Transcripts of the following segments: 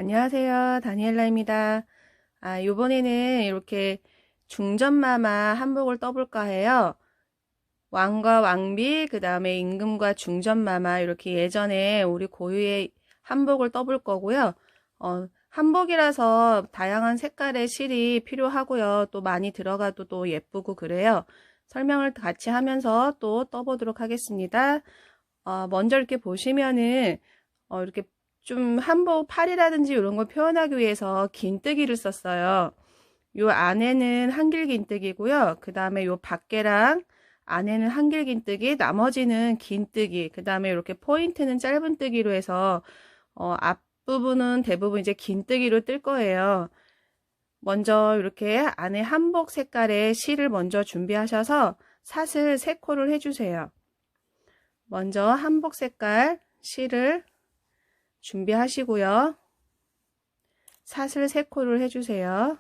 안녕하세요. 다니엘라입니다. 요번에는 이렇게 중전마마 한복을 떠볼까 해요. 왕과 왕비, 그 다음에 임금과 중전마마, 이렇게 예전에 우리 고유의 한복을 떠볼 거고요. 한복이라서 다양한 색깔의 실이 필요하고요. 또 많이 들어가도 또 예쁘고 그래요. 설명을 같이 하면서 또 떠보도록 하겠습니다. 먼저 이렇게 보시면은, 이렇게 좀 한복 팔이라든지 이런 걸 표현하기 위해서 긴뜨기를 썼어요. 요 안에는 한길 긴뜨기고요. 그 다음에 요 밖에랑 안에는 한길 긴뜨기, 나머지는 긴뜨기, 그 다음에 이렇게 포인트는 짧은 뜨기로 해서 앞부분은 대부분 이제 긴뜨기로 뜰 거예요. 먼저 이렇게 안에 한복 색깔의 실을 먼저 준비하셔서 사슬 3코를 해주세요. 먼저 한복 색깔 실을 준비하시고요. 사슬 3코를 해주세요.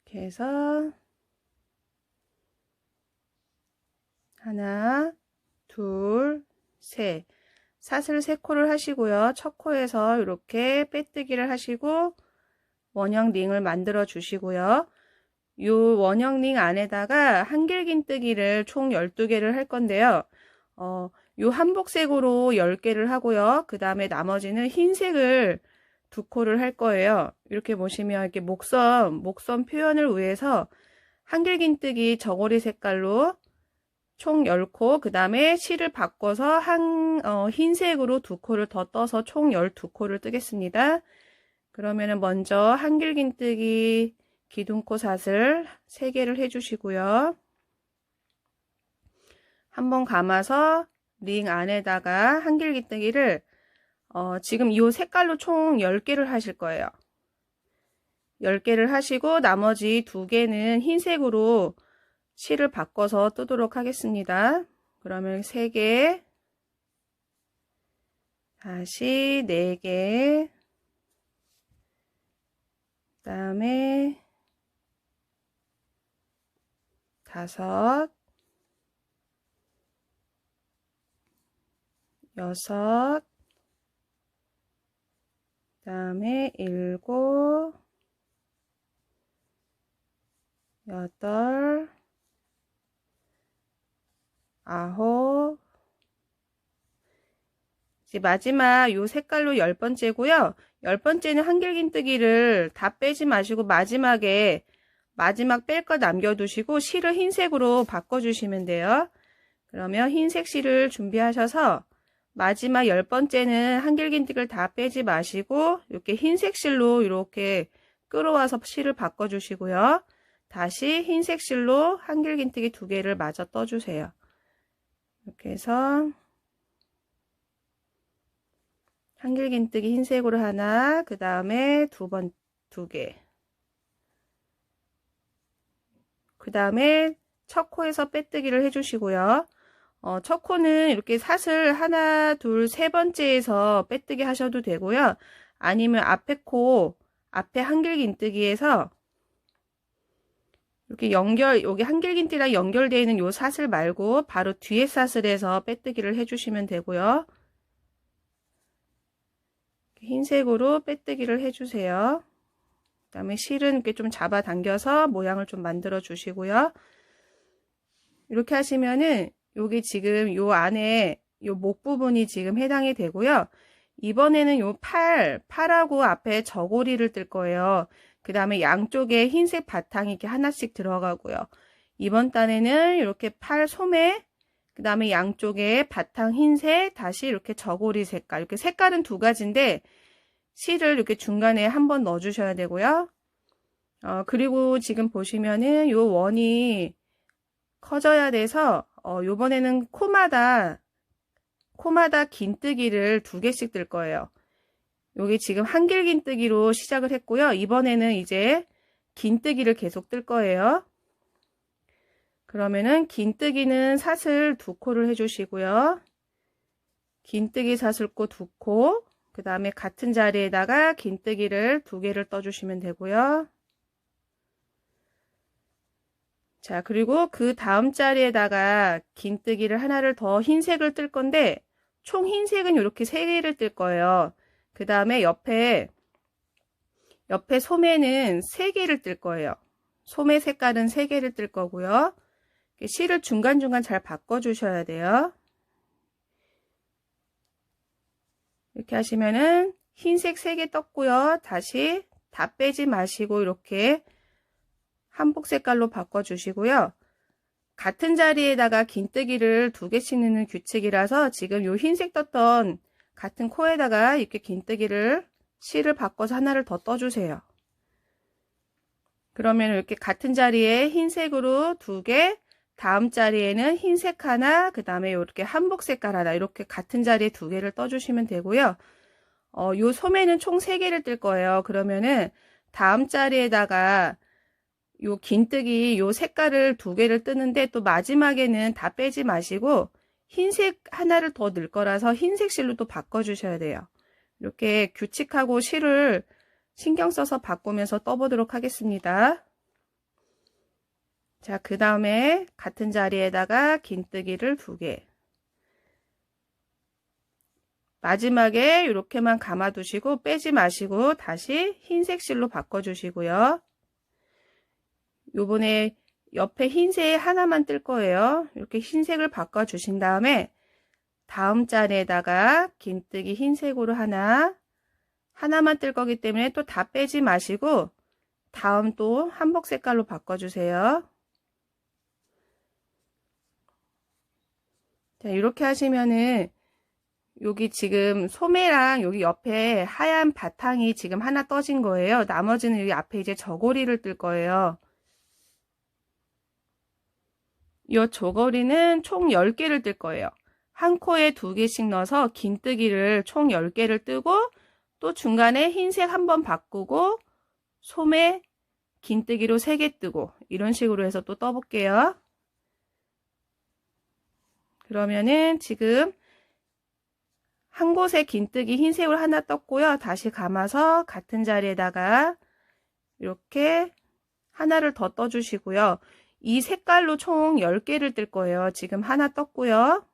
이렇게 해서 하나, 둘, 셋. 사슬 3코를 하시고요. 첫 코에서 이렇게 빼뜨기를 하시고 원형 링을 만들어 주시고요. 요 원형 링 안에다가 한길긴뜨기를 총 12개를 할 건데요. 요 한복색으로 10개를 하고요. 그 다음에 나머지는 흰색을 2코를 할 거예요. 이렇게 보시면 이렇게 목선 표현을 위해서 한길긴뜨기 저고리 색깔로 총 10코, 그 다음에 실을 바꿔서 흰색으로 2코를 더 떠서 총 12코를 뜨겠습니다. 그러면은 먼저 한길긴뜨기 기둥코 사슬 3개를 해주시고요. 한번 감아서 링 안에다가 한길긴뜨기를 지금 이 색깔로 총 10개를 하실 거예요. 10개를 하시고 나머지 2개는 흰색으로 실을 바꿔서 뜨도록 하겠습니다. 그러면 3개, 다시 4개, 그 다음에 5, 6, 그 다음에 7, 8, 9, 이제 마지막 요 색깔로 10번째고요. 10번째는 한길긴뜨기를 다 빼지 마시고 마지막 뺄 거 남겨두시고 실을 흰색으로 바꿔주시면 돼요. 그러면 흰색 실을 준비하셔서 마지막 10번째는 한길긴뜨기를 다 빼지 마시고 이렇게 흰색 실로 이렇게 끌어와서 실을 바꿔주시고요. 다시 흰색 실로 한길긴뜨기 2개를 마저 떠주세요. 이렇게 해서 한길긴뜨기 흰색으로 하나, 그 다음에 2개. 그 다음에 첫 코에서 빼뜨기를 해주시고요. 첫 코는 이렇게 사슬 하나, 둘, 3번째에서 빼뜨기 하셔도 되고요. 아니면 앞에 한길긴뜨기에서 이렇게 여기 한길긴뜨기랑 연결되어 있는 요 사슬 말고 바로 뒤에 사슬에서 빼뜨기를 해주시면 되고요. 흰색으로 빼뜨기를 해주세요. 그 다음에 실은 이렇게 좀 잡아당겨서 모양을 좀 만들어 주시고요. 이렇게 하시면은 여기 지금 요 안에 요 목 부분이 지금 해당이 되고요. 이번에는 요 팔하고 앞에 저고리를 뜰 거예요. 그 다음에 양쪽에 흰색 바탕이 이렇게 하나씩 들어가고요. 이번 단에는 이렇게 팔 소매, 그 다음에 양쪽에 바탕 흰색, 다시 이렇게 저고리 색깔. 이렇게 색깔은 2가지인데 실을 이렇게 중간에 한번 넣어 주셔야 되고요. 그리고 지금 보시면은 요 원이 커져야 돼서 요번에는 코마다 긴뜨기를 2개씩 뜰 거예요. 여기 지금 한길긴뜨기로 시작을 했고요. 이번에는 이제 긴뜨기를 계속 뜰 거예요. 그러면은 긴뜨기는 사슬 2코를 해주시고요. 긴뜨기 사슬코 2코, 그 다음에 같은 자리에다가 긴뜨기를 2개를 떠주시면 되고요. 자, 그리고 그 다음 자리에다가 긴뜨기를 하나를 더 흰색을 뜰 건데, 총 흰색은 이렇게 3개를 뜰 거예요. 그 다음에 옆에 소매는 3개를 뜰 거예요. 소매 색깔은 3개를 뜰 거고요. 실을 중간중간 잘 바꿔주셔야 돼요. 이렇게 하시면은 흰색 3개 떴고요. 다시 다 빼지 마시고 이렇게 한복 색깔로 바꿔주시고요. 같은 자리에다가 긴뜨기를 2개씩 넣는 규칙이라서 지금 요 흰색 떴던 같은 코에다가 이렇게 긴뜨기를 실을 바꿔서 하나를 더 떠주세요. 그러면 이렇게 같은 자리에 흰색으로 2개, 다음 자리에는 흰색 하나, 그 다음에 이렇게 한복 색깔 하나, 이렇게 같은 자리에 2개를 떠주시면 되고요. 요 소매는 총 3개를 뜰 거예요. 그러면은 다음 자리에다가 요 긴뜨기 요 색깔을 2개를 뜨는데 또 마지막에는 다 빼지 마시고 흰색 하나를 더 넣을 거라서 흰색 실로 또 바꿔주셔야 돼요. 이렇게 규칙하고 실을 신경 써서 바꾸면서 떠보도록 하겠습니다. 자, 그 다음에 같은 자리에다가 긴뜨기를 2개. 마지막에 이렇게만 감아두시고 빼지 마시고 다시 흰색 실로 바꿔주시고요. 요번에 옆에 흰색 하나만 뜰 거예요. 이렇게 흰색을 바꿔주신 다음에 다음 자리에다가 긴뜨기 흰색으로 하나만 뜰 거기 때문에 또 다 빼지 마시고 다음 또 한복 색깔로 바꿔주세요. 자, 이렇게 하시면은 여기 지금 소매랑 여기 옆에 하얀 바탕이 지금 하나 떠진 거예요. 나머지는 여기 앞에 이제 저고리를 뜰 거예요. 이 저고리는 총 10개를 뜰 거예요. 한 코에 2개씩 넣어서 긴뜨기를 총 10개를 뜨고 또 중간에 흰색 한번 바꾸고 소매 긴뜨기로 3개 뜨고 이런 식으로 해서 또 떠볼게요. 그러면은 지금 한 곳에 긴뜨기 흰색으로 하나 떴고요. 다시 감아서 같은 자리에다가 이렇게 하나를 더 떠주시고요. 이 색깔로 총 10개를 뜰 거예요. 지금 하나 떴고요.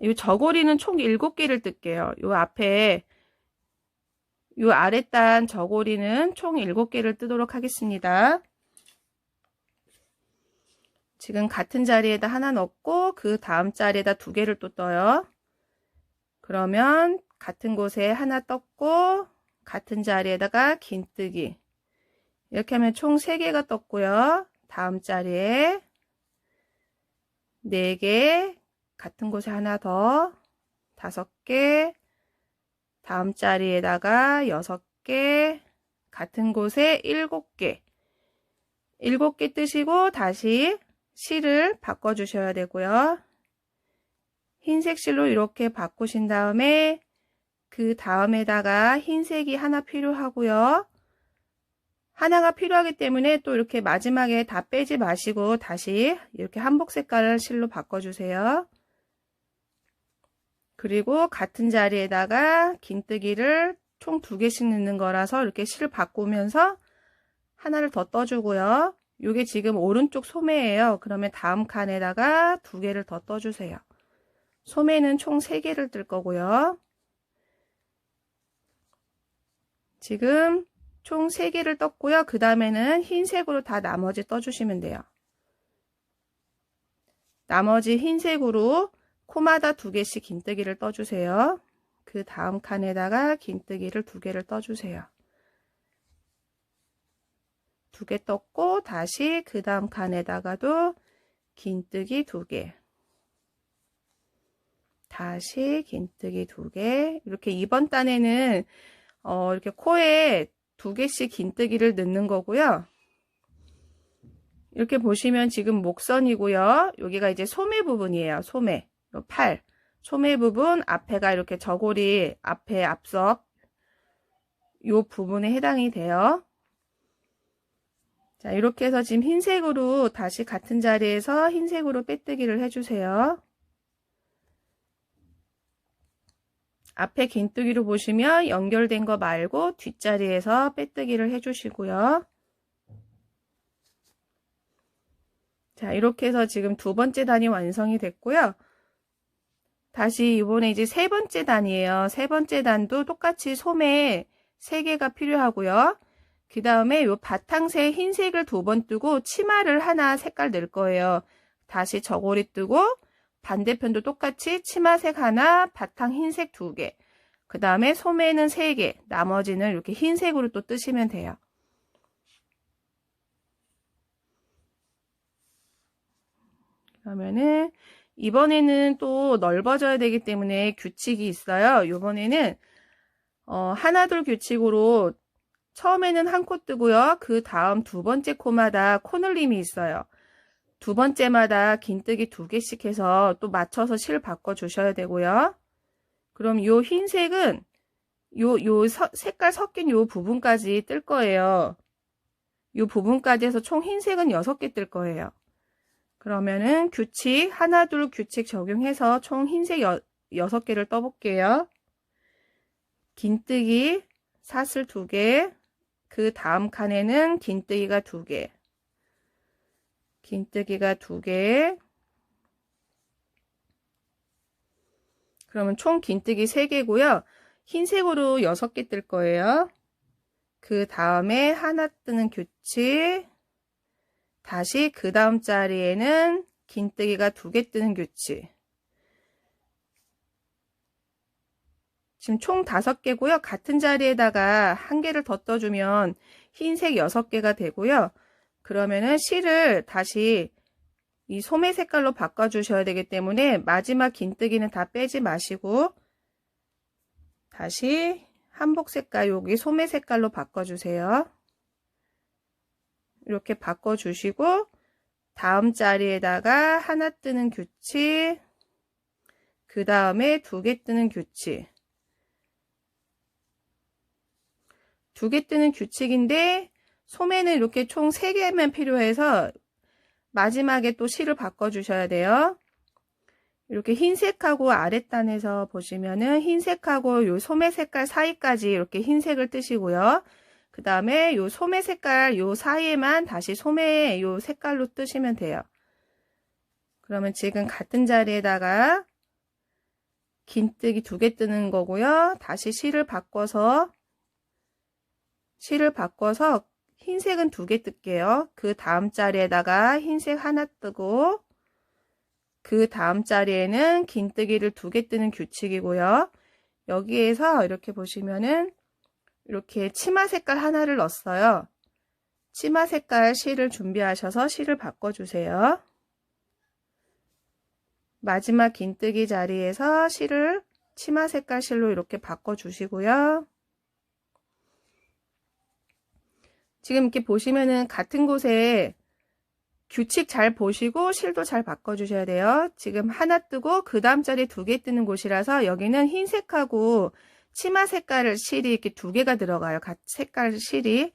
이 저고리는 총 7개를 뜰게요. 요 앞에 요 아랫단 저고리는 총 7개를 뜨도록 하겠습니다. 지금 같은 자리에다 하나 넣고 그 다음 자리에다 2개를 또 떠요. 그러면 같은 곳에 하나 떴고 같은 자리에다가 긴뜨기 이렇게 하면 총 3개가 떴고요. 다음 자리에 4개 같은 곳에 하나 더 5개 다음 자리에다가 6개 같은 곳에 7개 7개 뜨시고 다시 실을 바꿔 주셔야 되고요. 흰색 실로 이렇게 바꾸신 다음에 그 다음에다가 흰색이 하나 필요하고요. 하나가 필요하기 때문에 또 이렇게 마지막에 다 빼지 마시고 다시 이렇게 한복 색깔을 실로 바꿔주세요. 그리고 같은 자리에다가 긴뜨기를 총 2개씩 넣는 거라서 이렇게 실을 바꾸면서 하나를 더 떠주고요. 이게 지금 오른쪽 소매예요. 그러면 다음 칸에다가 2개를 더 떠주세요. 소매는 총 3개를 뜰 거고요. 지금 총 3개를 떴고요. 그 다음에는 흰색으로 다 나머지 떠주시면 돼요. 나머지 흰색으로 코마다 2개씩 긴뜨기를 떠주세요. 그 다음 칸에다가 긴뜨기를 2개를 떠주세요. 2개 떴고 다시 그 다음 칸에다가도 긴뜨기 2개 다시 긴뜨기 2개 이렇게 이번 단에는 이렇게 코에 2개씩 긴뜨기를 넣는 거고요. 이렇게 보시면 지금 목선이고요. 여기가 이제 소매 부분이에요. 소매 팔 소매 부분 앞에가 이렇게 저고리 앞에 앞석 요 부분에 해당이 돼요. 자, 이렇게 해서 지금 흰색으로 다시 같은 자리에서 흰색으로 빼뜨기를 해주세요. 앞에 긴뜨기로 보시면 연결된 거 말고 뒷자리에서 빼뜨기를 해주시고요. 자, 이렇게 해서 지금 두 번째 단이 완성이 됐고요. 다시 이번에 이제 세 번째 단이에요. 세 번째 단도 똑같이 소매 3개가 필요하고요. 그 다음에 요 바탕새 흰색을 2번 뜨고 치마를 하나 색깔 낼 거예요. 다시 저고리 뜨고 반대편도 똑같이 치마색 하나, 바탕 흰색 2개. 그 다음에 소매는 3개, 나머지는 이렇게 흰색으로 또 뜨시면 돼요. 그러면은 이번에는 또 넓어져야 되기 때문에 규칙이 있어요. 이번에는 하나둘 규칙으로 처음에는 한 코 뜨고요. 그 다음 두 번째 코마다 코늘림이 있어요. 두 번째마다 긴뜨기 2개씩 해서 또 맞춰서 실 바꿔 주셔야 되고요. 그럼 요 흰색은 색깔 섞인 요 부분까지 뜰 거예요. 요 부분까지 해서 총 흰색은 6개 뜰 거예요. 그러면은 규칙 하나둘 규칙 적용해서 총 흰색 6개를 떠볼게요. 긴뜨기 사슬 2개, 그 다음 칸에는 긴뜨기가 2개, 긴뜨기가 2개, 그러면 총 긴뜨기 3개고요. 흰색으로 6개 뜰 거예요. 그 다음에 하나 뜨는 규칙, 다시 그 다음 자리에는 긴뜨기가 2개 뜨는 규칙. 지금 총 5개고요. 같은 자리에다가 1개를 더 떠주면 흰색 6개가 되고요. 그러면은 실을 다시 이 소매 색깔로 바꿔주셔야 되기 때문에 마지막 긴뜨기는 다 빼지 마시고 다시 한복 색깔, 여기 소매 색깔로 바꿔주세요. 이렇게 바꿔주시고 다음 자리에다가 하나 뜨는 규칙, 그 다음에 2개 뜨는 규칙. 2개 뜨는 규칙인데 소매는 이렇게 총 3개만 필요해서 마지막에 또 실을 바꿔주셔야 돼요. 이렇게 흰색하고 아랫단에서 보시면은 흰색하고 요 소매 색깔 사이까지 이렇게 흰색을 뜨시고요. 그 다음에 요 소매 색깔 요 사이에만 다시 소매 요 색깔로 뜨시면 돼요. 그러면 지금 같은 자리에다가 긴뜨기 2개 뜨는 거고요. 다시 실을 바꿔서 흰색은 2개 뜰게요. 그 다음 자리에다가 흰색 하나 뜨고 그 다음 자리에는 긴뜨기를 2개 뜨는 규칙이고요. 여기에서 이렇게 보시면은 이렇게 치마 색깔 하나를 넣었어요. 치마 색깔 실을 준비하셔서 실을 바꿔주세요. 마지막 긴뜨기 자리에서 실을 치마 색깔 실로 이렇게 바꿔주시고요. 지금 이렇게 보시면은 같은 곳에 규칙 잘 보시고 실도 잘 바꿔주셔야 돼요. 지금 하나 뜨고 그 다음 자리에 2개 뜨는 곳이라서 여기는 흰색하고 치마 색깔 실이 이렇게 2개가 들어가요. 색깔 실이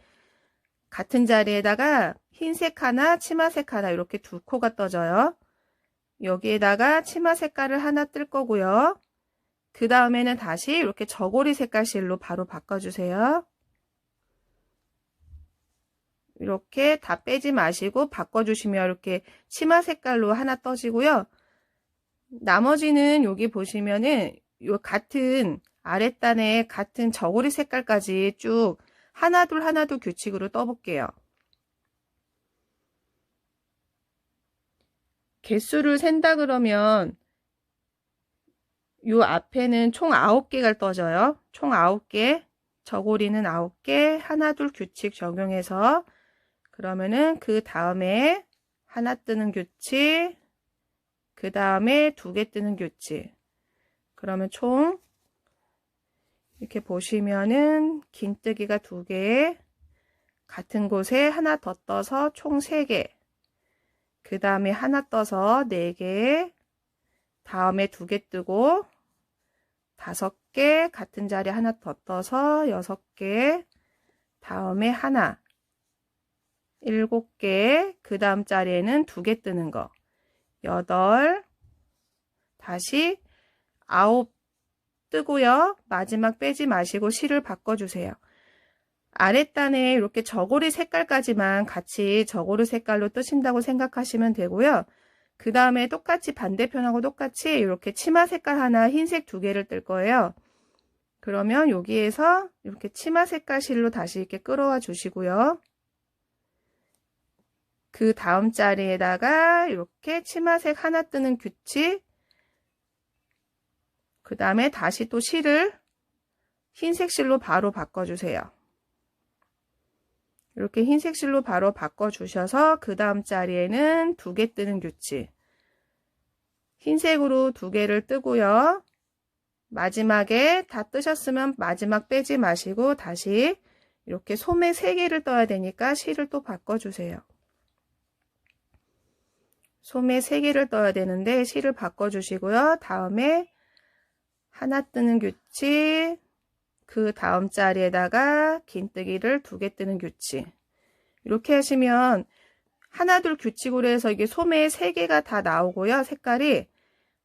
같은 자리에다가 흰색 하나, 치마색 하나 이렇게 2코가 떠져요. 여기에다가 치마 색깔을 하나 뜰 거고요. 그 다음에는 다시 이렇게 저고리 색깔 실로 바로 바꿔주세요. 이렇게 다 빼지 마시고 바꿔주시면 이렇게 치마 색깔로 하나 떠지고요. 나머지는 여기 보시면은 요 같은 아랫단에 같은 저고리 색깔까지 쭉 하나둘 하나둘 규칙으로 떠볼게요. 개수를 센다 그러면 요 앞에는 총 9개가 떠져요. 총 9개, 저고리는 9개, 하나둘 규칙 적용해서 그러면은 그 다음에 하나 뜨는 규칙, 그 다음에 2개 뜨는 규칙. 그러면 총 이렇게 보시면은 긴뜨기가 2개, 같은 곳에 하나 더 떠서 총 3개, 그 다음에 하나 떠서 4개, 다음에 2개 뜨고 5개, 같은 자리에 하나 더 떠서 6개, 다음에 하나 7개, 그 다음 자리에는 2개 뜨는 거 8, 다시 9 뜨고요. 마지막 빼지 마시고 실을 바꿔주세요. 아랫단에 이렇게 저고리 색깔까지만 같이 저고리 색깔로 뜨신다고 생각하시면 되고요. 그 다음에 똑같이 반대편하고 똑같이 이렇게 치마 색깔 하나 흰색 2개를 뜰 거예요. 그러면 여기에서 이렇게 치마 색깔 실로 다시 이렇게 끌어와 주시고요. 그 다음 자리에다가 이렇게 치마색 하나 뜨는 규칙, 그 다음에 다시 또 실을 흰색 실로 바로 바꿔주세요. 이렇게 흰색 실로 바로 바꿔주셔서 그 다음 자리에는 2개 뜨는 규칙, 흰색으로 2개를 뜨고요. 마지막에 다 뜨셨으면 마지막 빼지 마시고 다시 이렇게 소매 3개를 떠야 되니까 실을 또 바꿔주세요. 소매 3개를 떠야 되는데 실을 바꿔주시고요. 다음에 하나 뜨는 규칙, 그 다음 자리에다가 긴뜨기를 2개 뜨는 규칙. 이렇게 하시면 하나 둘 규칙으로 해서 이게 소매 3개가 다 나오고요. 색깔이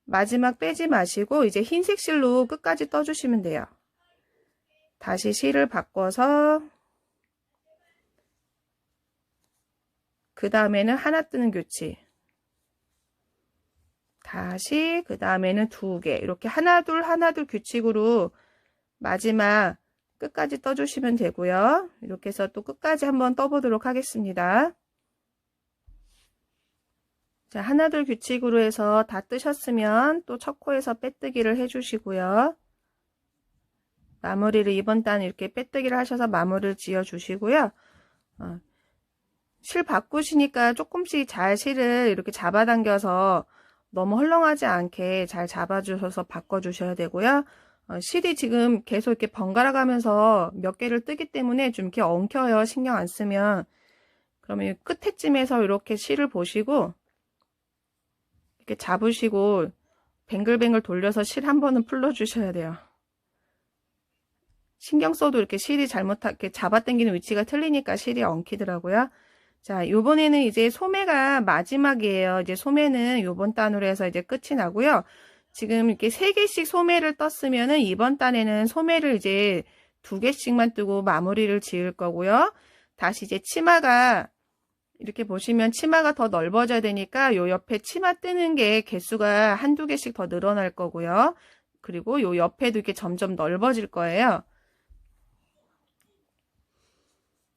마지막 빼지 마시고 이제 흰색 실로 끝까지 떠주시면 돼요. 다시 실을 바꿔서 그 다음에는 하나 뜨는 규칙, 다시 그 다음에는 2개, 이렇게 하나 둘 규칙으로 마지막 끝까지 떠주시면 되고요. 이렇게 해서 또 끝까지 한번 떠보도록 하겠습니다. 자, 하나 둘 규칙으로 해서 다 뜨셨으면 또 첫 코에서 빼뜨기를 해주시고요. 마무리를 이번 단 이렇게 빼뜨기를 하셔서 마무리를 지어 주시고요. 실 바꾸시니까 조금씩 잘 실을 이렇게 잡아당겨서 너무 헐렁하지 않게 잘 잡아주셔서 바꿔주셔야 되고요. 실이 지금 계속 이렇게 번갈아 가면서 몇 개를 뜨기 때문에 좀 이렇게 엉켜요. 신경 안 쓰면. 그러면 끝에쯤에서 이렇게 실을 보시고 이렇게 잡으시고 뱅글뱅글 돌려서 실 한 번은 풀러주셔야 돼요. 신경 써도 이렇게 실이 이렇게 잡아당기는 위치가 틀리니까 실이 엉키더라고요. 자, 요번에는 이제 소매가 마지막이에요. 이제 소매는 요번 단으로 해서 이제 끝이 나고요. 지금 이렇게 3개씩 소매를 떴으면은 이번 단에는 소매를 이제 2개씩만 뜨고 마무리를 지을 거고요. 다시 이제 치마가 이렇게 보시면 치마가 더 넓어져야 되니까 요 옆에 치마 뜨는 게 개수가 한두 개씩 더 늘어날 거고요. 그리고 요 옆에도 이렇게 점점 넓어질 거예요.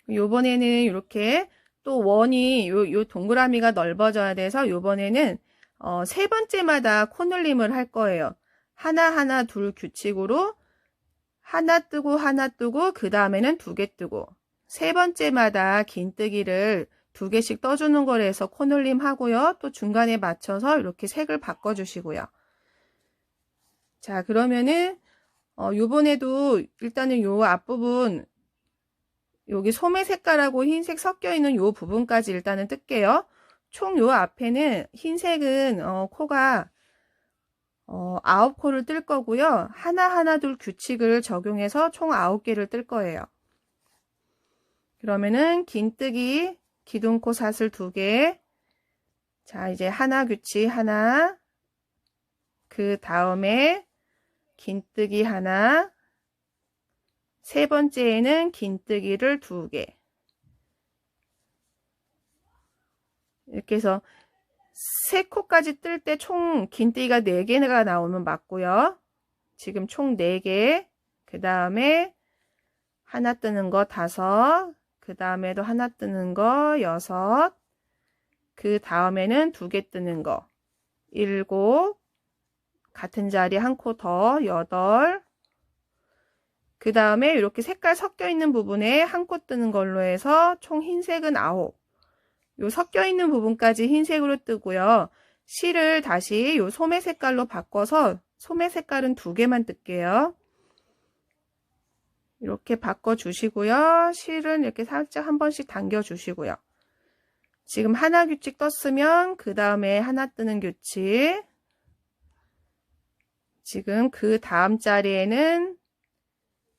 요번에는 이렇게 또 원이 요 동그라미가 넓어져야 돼서 요번에는 3번째마다 코늘림을 할 거예요. 하나 둘 규칙으로 하나 뜨고 그 다음에는 2개 뜨고 3번째마다 긴뜨기를 2개씩 떠주는 거래서 코늘림 하고요. 또 중간에 맞춰서 이렇게 색을 바꿔주시고요. 자, 그러면은 요번에도 일단은 요 앞부분 여기 소매 색깔하고 흰색 섞여 있는 요 부분까지 일단은 뜰게요. 총 요 앞에는 흰색은 코가 9코를 뜰 거고요. 하나 둘 규칙을 적용해서 총 9개를 뜰 거예요. 그러면은 긴뜨기 기둥코 사슬 2개, 자 이제 하나 규칙 하나, 그 다음에 긴뜨기 하나, 3번째에는 긴뜨기를 2개. 이렇게 해서 3코까지 뜰 때 총 긴뜨기가 4개가 나오면 맞고요. 지금 총 4개, 그 다음에 하나 뜨는 거 5, 그 다음에도 하나 뜨는 거 6, 그 다음에는 2개 뜨는 거 7, 같은 자리 한 코 더 8, 그 다음에 이렇게 색깔 섞여 있는 부분에 한 코 뜨는 걸로 해서 총 흰색은 9. 요 섞여 있는 부분까지 흰색으로 뜨고요. 실을 다시 요 소매 색깔로 바꿔서 소매 색깔은 2개만 뜰게요. 이렇게 바꿔 주시고요. 실은 이렇게 살짝 한 번씩 당겨 주시고요. 지금 하나 규칙 떴으면 그 다음에 하나 뜨는 규칙, 지금 그 다음 자리에는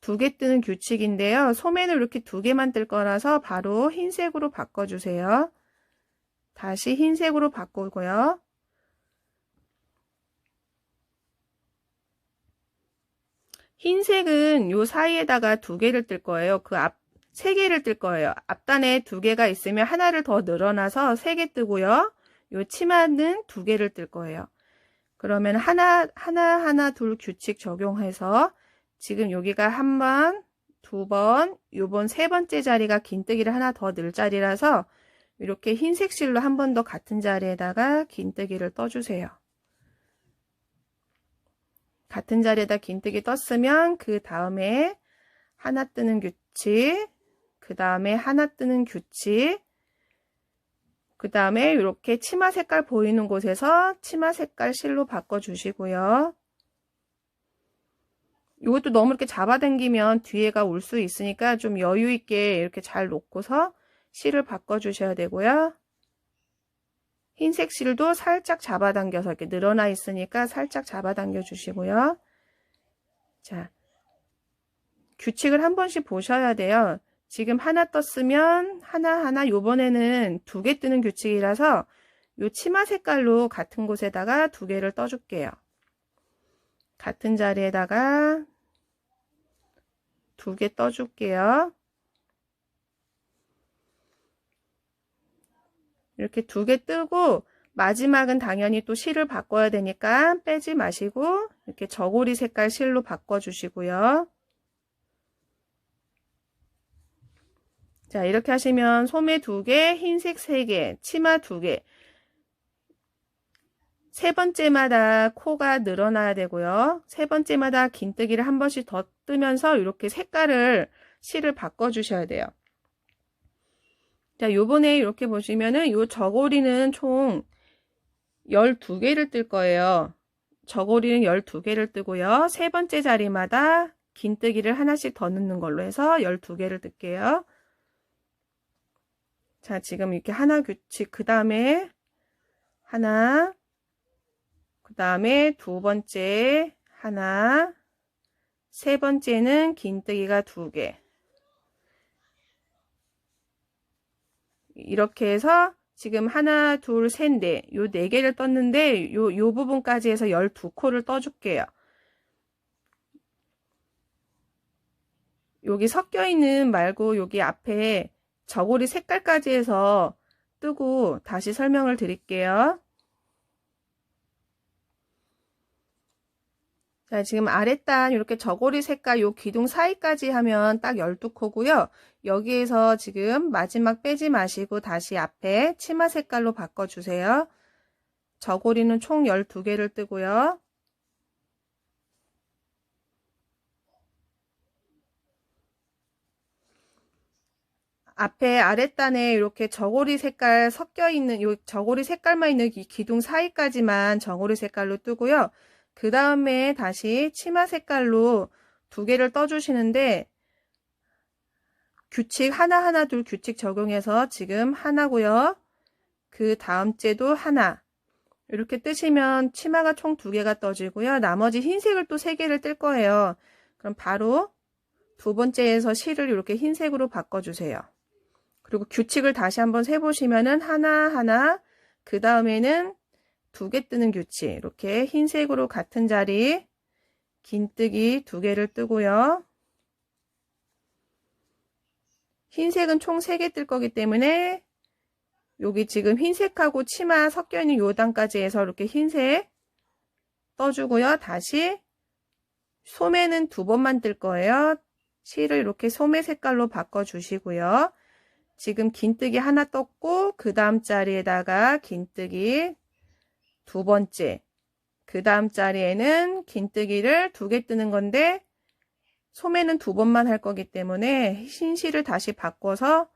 2개 뜨는 규칙인데요. 소매는 이렇게 2개만 뜰 거라서 바로 흰색으로 바꿔주세요. 다시 흰색으로 바꾸고요. 흰색은 요 사이에다가 2개를 뜰 거예요. 그 앞 3개를 뜰 거예요. 앞단에 2개가 있으면 하나를 더 늘어나서 3개 뜨고요. 요 치마는 2개를 뜰 거예요. 그러면 하나, 둘 규칙 적용해서 지금 여기가 한 번, 2번, 요번 3번째 자리가 긴뜨기를 하나 더 넣을 자리라서 이렇게 흰색 실로 한 번 더 같은 자리에다가 긴뜨기를 떠주세요. 같은 자리에다 긴뜨기 떴으면 그 다음에 하나 뜨는 규칙, 그 다음에 하나 뜨는 규칙, 그 다음에 이렇게 치마 색깔 보이는 곳에서 치마 색깔 실로 바꿔주시고요. 이것도 너무 이렇게 잡아당기면 뒤에가 올 수 있으니까 좀 여유 있게 이렇게 잘 놓고서 실을 바꿔주셔야 되고요. 흰색 실도 살짝 잡아당겨서 이렇게 늘어나 있으니까 살짝 잡아당겨 주시고요. 자, 규칙을 한 번씩 보셔야 돼요. 지금 하나 떴으면 하나 요번에는 2개 뜨는 규칙이라서 요 치마 색깔로 같은 곳에다가 2개를 떠줄게요. 같은 자리에다가 2개 떠줄게요. 이렇게 2개 뜨고 마지막은 당연히 또 실을 바꿔야 되니까 빼지 마시고 이렇게 저고리 색깔 실로 바꿔주시고요. 자, 이렇게 하시면 소매 2개, 흰색 3개, 치마 2개. 3번째마다 코가 늘어나야 되고요. 3번째마다 긴뜨기를 한 번씩 더 뜨면서 이렇게 색깔을 실을 바꿔주셔야 돼요. 자, 요번에 이렇게 보시면은 요 저고리는 총 12개를 뜰 거예요. 저고리는 12개를 뜨고요. 3번째 자리마다 긴뜨기를 하나씩 더 넣는 걸로 해서 12개를 뜰게요. 자, 지금 이렇게 하나 규칙, 그 다음에 하나, 그 다음에 2번째 하나, 3번째는 긴뜨기가 2개. 이렇게 해서 지금 하나, 둘, 셋, 넷, 요 4개를 떴는데 요 부분까지 해서 12코를 떠줄게요. 여기 섞여 있는 말고 여기 앞에 저고리 색깔까지 해서 뜨고 다시 설명을 드릴게요. 자, 지금 아랫단 이렇게 저고리 색깔 요 기둥 사이까지 하면 딱 12코고요. 여기에서 지금 마지막 빼지 마시고 다시 앞에 치마 색깔로 바꿔주세요. 저고리는 총 12개를 뜨고요. 앞에 아랫단에 이렇게 저고리 색깔 섞여 있는 요 저고리 색깔만 있는 이 기둥 사이까지만 저고리 색깔로 뜨고요. 그 다음에 다시 치마 색깔로 2개를 떠주시는데 규칙 하나 둘 규칙 적용해서 지금 하나고요. 그 다음 째도 하나. 이렇게 뜨시면 치마가 총 2개가 떠지고요. 나머지 흰색을 또 3개를 뜰 거예요. 그럼 바로 2번째에서 실을 이렇게 흰색으로 바꿔주세요. 그리고 규칙을 다시 한번 세보시면은 하나, 그 다음에는 2개 뜨는 규칙. 이렇게 흰색으로 같은 자리 긴뜨기 2개를 뜨고요. 흰색은 총 3개 뜰 거기 때문에 여기 지금 흰색하고 치마 섞여 있는 요 단까지 해서 이렇게 흰색 떠주고요. 다시 소매는 2번만 뜰 거예요. 실을 이렇게 소매 색깔로 바꿔주시고요. 지금 긴뜨기 하나 떴고 그 다음 자리에다가 긴뜨기 2번째, 그 다음 자리에는 긴뜨기를 2개 뜨는 건데 소매는 2번만 할 거기 때문에 흰 실을 다시 바꿔서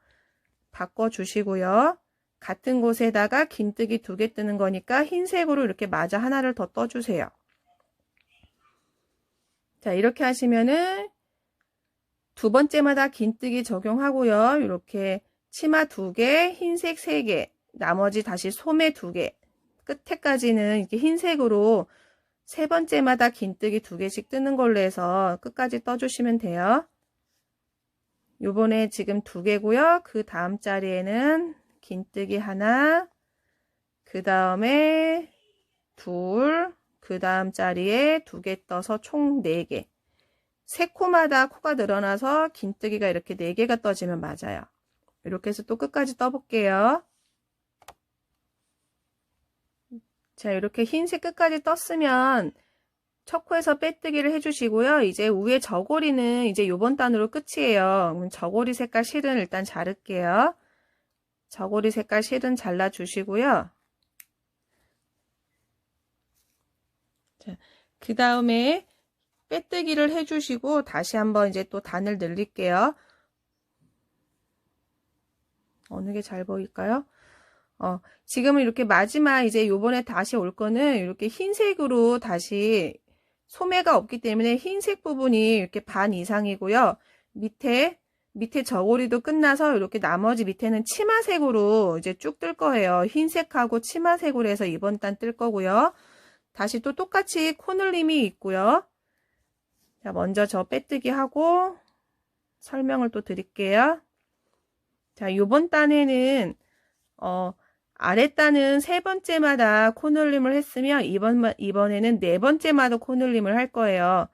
바꿔주시고요. 같은 곳에다가 긴뜨기 2개 뜨는 거니까 흰색으로 이렇게 마저 하나를 더 떠주세요. 자, 이렇게 하시면은 2번째마다 긴뜨기 적용하고요. 이렇게 치마 2개, 흰색 3개, 나머지 다시 소매 2개, 끝에까지는 이렇게 흰색으로 3번째마다 긴뜨기 2개씩 뜨는 걸로 해서 끝까지 떠주시면 돼요. 요번에 지금 2개고요. 그 다음 자리에는 긴뜨기 하나, 그 다음에 둘, 그 다음 자리에 2개 떠서 총 4개. 3코마다 코가 늘어나서 긴뜨기가 이렇게 4개가 떠지면 맞아요. 이렇게 해서 또 끝까지 떠볼게요. 자, 이렇게 흰색 끝까지 떴으면 첫 코에서 빼뜨기를 해주시고요. 이제 위에 저고리는 이제 요번 단으로 끝이에요. 그럼 저고리 색깔 실은 일단 자를게요. 저고리 색깔 실은 잘라주시고요. 그 다음에 빼뜨기를 해주시고 다시 한번 이제 또 단을 늘릴게요. 어느 게 잘 보일까요? 지금은 이렇게 마지막 이제 요번에 다시 올 거는 이렇게 흰색으로 다시 소매가 없기 때문에 흰색 부분이 이렇게 반 이상이고요. 밑에 저고리도 끝나서 이렇게 나머지 밑에는 치마색으로 이제 쭉 뜰 거예요. 흰색하고 치마색으로 해서 이번 단 뜰 거고요. 다시 또 똑같이 코늘림이 있고요. 자, 먼저 저 빼뜨기 하고 설명을 또 드릴게요. 자, 요번 단에는 아랫단은 3번째마다 코늘림을 했으면 이번에는 4번째마다 코늘림을 할 거예요.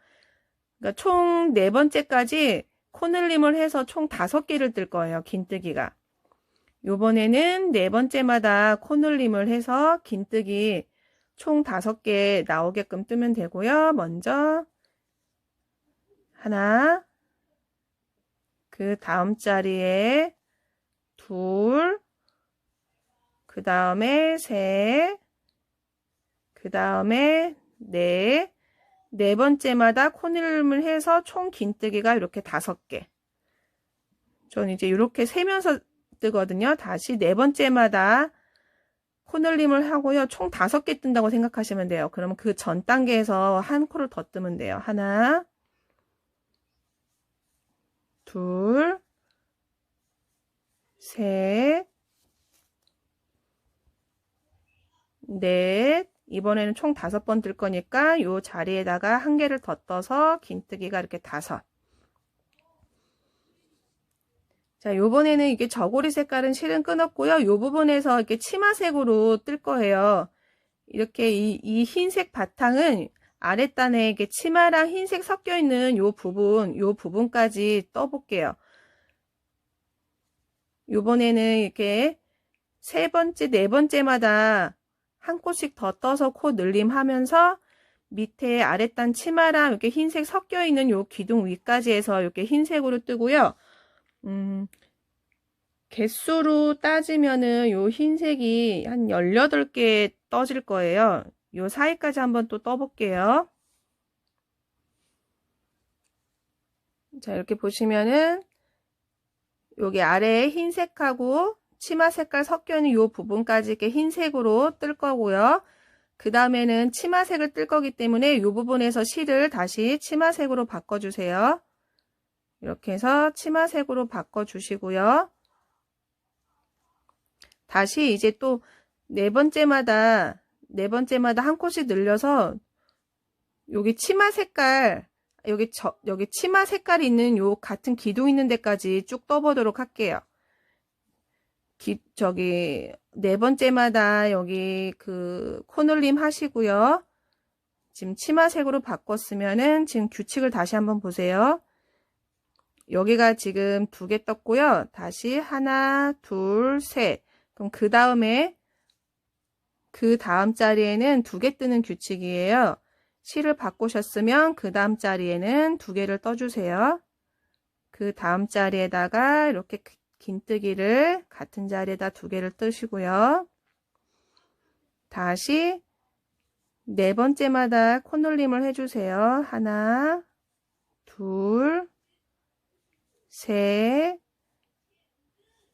그러니까 총 4번째까지 코늘림을 해서 총 5개를 뜰 거예요. 긴뜨기가. 요번에는 4번째마다 코늘림을 해서 긴뜨기 총 5개 나오게끔 뜨면 되고요. 먼저 하나, 그 다음 자리에 둘, 그 다음에 셋, 그 다음에 넷, 4번째마다 코늘림을 해서 총 긴뜨기가 이렇게 5개. 전 이제 이렇게 세면서 뜨거든요. 다시 4번째마다 코늘림을 하고요. 총 5개 뜬다고 생각하시면 돼요. 그러면 그 전 단계에서 한 코를 더 뜨면 돼요. 하나, 둘, 셋, 넷, 이번에는 총 5번 뜰 거니까 요 자리에다가 한 개를 더 떠서 긴뜨기가 이렇게 5. 자, 요번에는 이게 저고리 색깔은 실은 끊었고요. 요 부분에서 이렇게 치마색으로 뜰 거예요. 이렇게 이 흰색 바탕은 아랫단에 이렇게 치마랑 흰색 섞여 있는 요 부분까지 떠볼게요. 요번에는 이렇게 3번째, 4번째마다 한 코씩 더 떠서 코 늘림 하면서 밑에 아랫단 치마랑 이렇게 흰색 섞여 있는 요 기둥 위까지 해서 이렇게 흰색으로 뜨고요. 개수로 따지면은 요 흰색이 한 18개 떠질 거예요. 요 사이까지 한번 또 떠볼게요. 자, 이렇게 보시면은 여기 아래에 흰색하고 치마 색깔 섞여 있는 요 부분까지 이렇게 흰색으로 뜰 거고요. 그 다음에는 치마색을 뜰 거기 때문에 요 부분에서 실을 다시 치마색으로 바꿔주세요. 이렇게 해서 치마색으로 바꿔주시고요. 다시 이제 또 4번째마다 한 코씩 늘려서 여기 치마 색깔 여기 치마 색깔이 있는 요 같은 기둥 있는 데까지 쭉 떠보도록 할게요. 저기 4번째마다 여기 그 코늘림 하시고요. 지금 치마색으로 바꿨으면은 지금 규칙을 다시 한번 보세요. 여기가 지금 2개 떴고요. 다시 하나, 둘, 셋. 그럼 그 다음에 그 다음 자리에는 2개 뜨는 규칙이에요. 실을 바꾸셨으면 그 다음 자리에는 2개를 떠주세요. 그 다음 자리에다가 이렇게 긴뜨기를 같은 자리에다 2개를 뜨시고요. 다시 4번째마다 코늘림을 해주세요. 하나, 둘, 셋,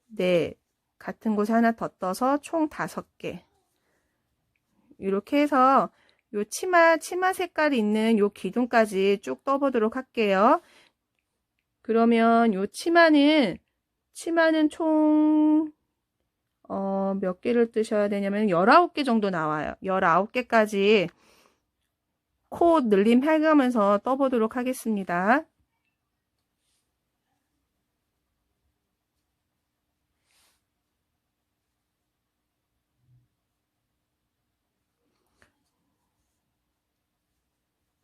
넷. 같은 곳에 하나 더 떠서 총 5개. 이렇게 해서 요 치마 색깔이 있는 요 기둥까지 쭉 떠보도록 할게요. 그러면 요 치마는 총 몇 개를 뜨셔야 되냐면 19개 정도 나와요. 19개까지 코 늘림 해가면서 떠보도록 하겠습니다.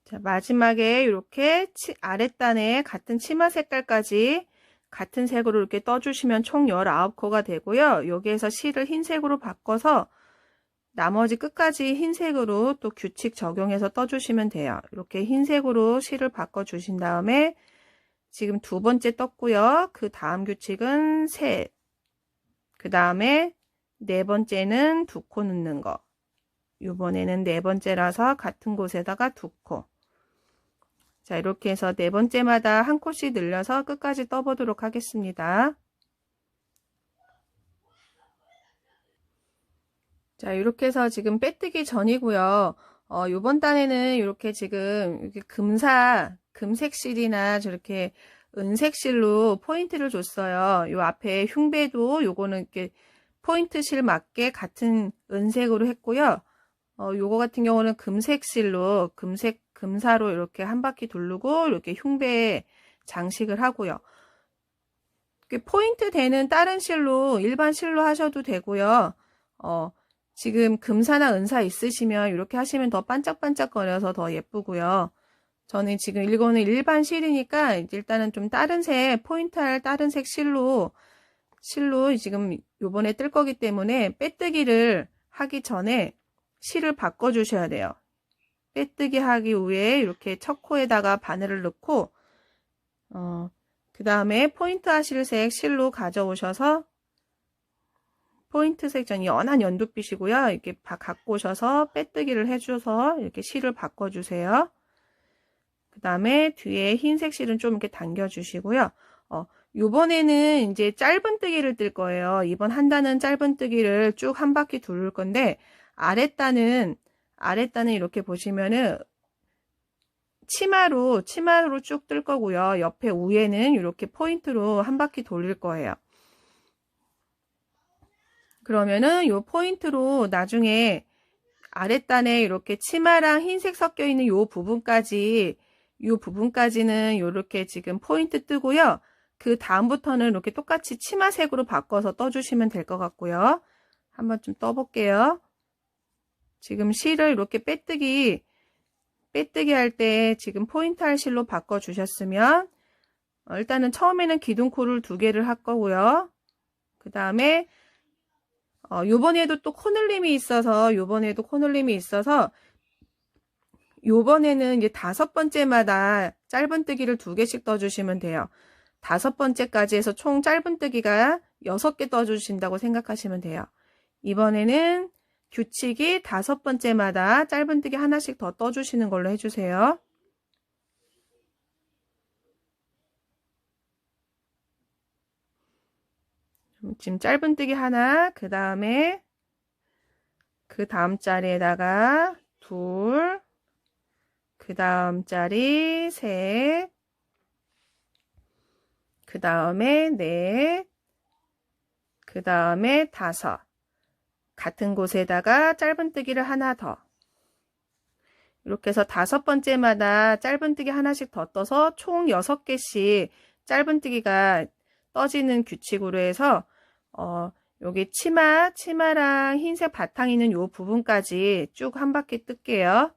자, 마지막에 이렇게 아랫단에 같은 치마 색깔까지 같은 색으로 이렇게 떠주시면 총 19코가 되고요. 여기에서 실을 흰색으로 바꿔서 나머지 끝까지 흰색으로 또 규칙 적용해서 떠주시면 돼요. 이렇게 흰색으로 실을 바꿔주신 다음에 지금 두 번째 떴고요. 그 다음 규칙은 셋. 그 다음에 네 번째는 2코 넣는 거. 이번에는 네 번째라서 같은 곳에다가 2코. 자, 이렇게 해서 네 번째마다 한 코씩 늘려서 끝까지 떠보도록 하겠습니다. 자, 이렇게 해서 지금 빼뜨기 전이고요. 요번 단에는 이렇게 지금 이렇게 금색 실이나 저렇게 은색 실로 포인트를 줬어요. 요 앞에 흉배도 요거는 이렇게 포인트 실 맞게 같은 은색으로 했고요. 요거 같은 경우는 금색 실로, 금사로 이렇게 한 바퀴 두르고 이렇게 흉배에 장식을 하고요. 포인트 되는 다른 실로, 일반 실로 하셔도 되고요. 지금 금사나 은사 있으시면 이렇게 하시면 더 반짝반짝거려서 더 예쁘고요. 저는 지금 이거는 일반 실이니까 일단은 좀 다른 색, 포인트할 다른 색 실로 지금 요번에 뜰 거기 때문에 빼뜨기를 하기 전에 실을 바꿔 주셔야 돼요. 빼뜨기 하기 후에 이렇게 첫 코에다가 바늘을 넣고 그 다음에 포인트 하실 색 실로 가져오셔서 포인트 색전 연한 연두빛이고요. 이렇게 갖고 오셔서 빼뜨기를 해줘서 이렇게 실을 바꿔주세요. 그 다음에 뒤에 흰색 실은 좀 이렇게 당겨주시고요. 요번에는 이제 짧은뜨기를 뜰 거예요. 이번 한 단은 짧은뜨기를 쭉 한 바퀴 돌릴 건데 아랫단은 이렇게 보시면은 치마로 쭉 뜰 거고요. 옆에 위에는 이렇게 포인트로 한 바퀴 돌릴 거예요. 그러면은 요 포인트로 나중에 아랫단에 이렇게 치마랑 흰색 섞여 있는 요 부분까지는 이렇게 지금 포인트 뜨고요. 그 다음부터는 이렇게 똑같이 치마색으로 바꿔서 떠주시면 될 것 같고요. 한번 좀 떠볼게요. 지금 실을 이렇게 빼뜨기 할 때 지금 포인트 할 실로 바꿔 주셨으면 일단은 처음에는 기둥코를 2개를 할 거고요. 그 다음에 요번에도 또 코늘림이 있어서 요번에는 이제 5번째마다 짧은뜨기를 2개씩 떠주시면 돼요. 5번째까지 해서 총 짧은뜨기가 6개 떠주신다고 생각하시면 돼요. 이번에는 규칙이 5번째마다 짧은뜨기 하나씩 더 떠주시는 걸로 해주세요. 지금 짧은뜨기 하나, 그 다음에 그 다음 자리에다가 2, 그 다음 자리 3, 그 다음에 4, 그 다음에 5. 같은 곳에다가 짧은뜨기를 하나 더. 이렇게 해서 5번째마다 짧은뜨기 하나씩 더 떠서 총 6개씩 짧은뜨기가 떠지는 규칙으로 해서 여기 치마랑 흰색 바탕 있는 요 부분까지 쭉 한 바퀴 뜰게요.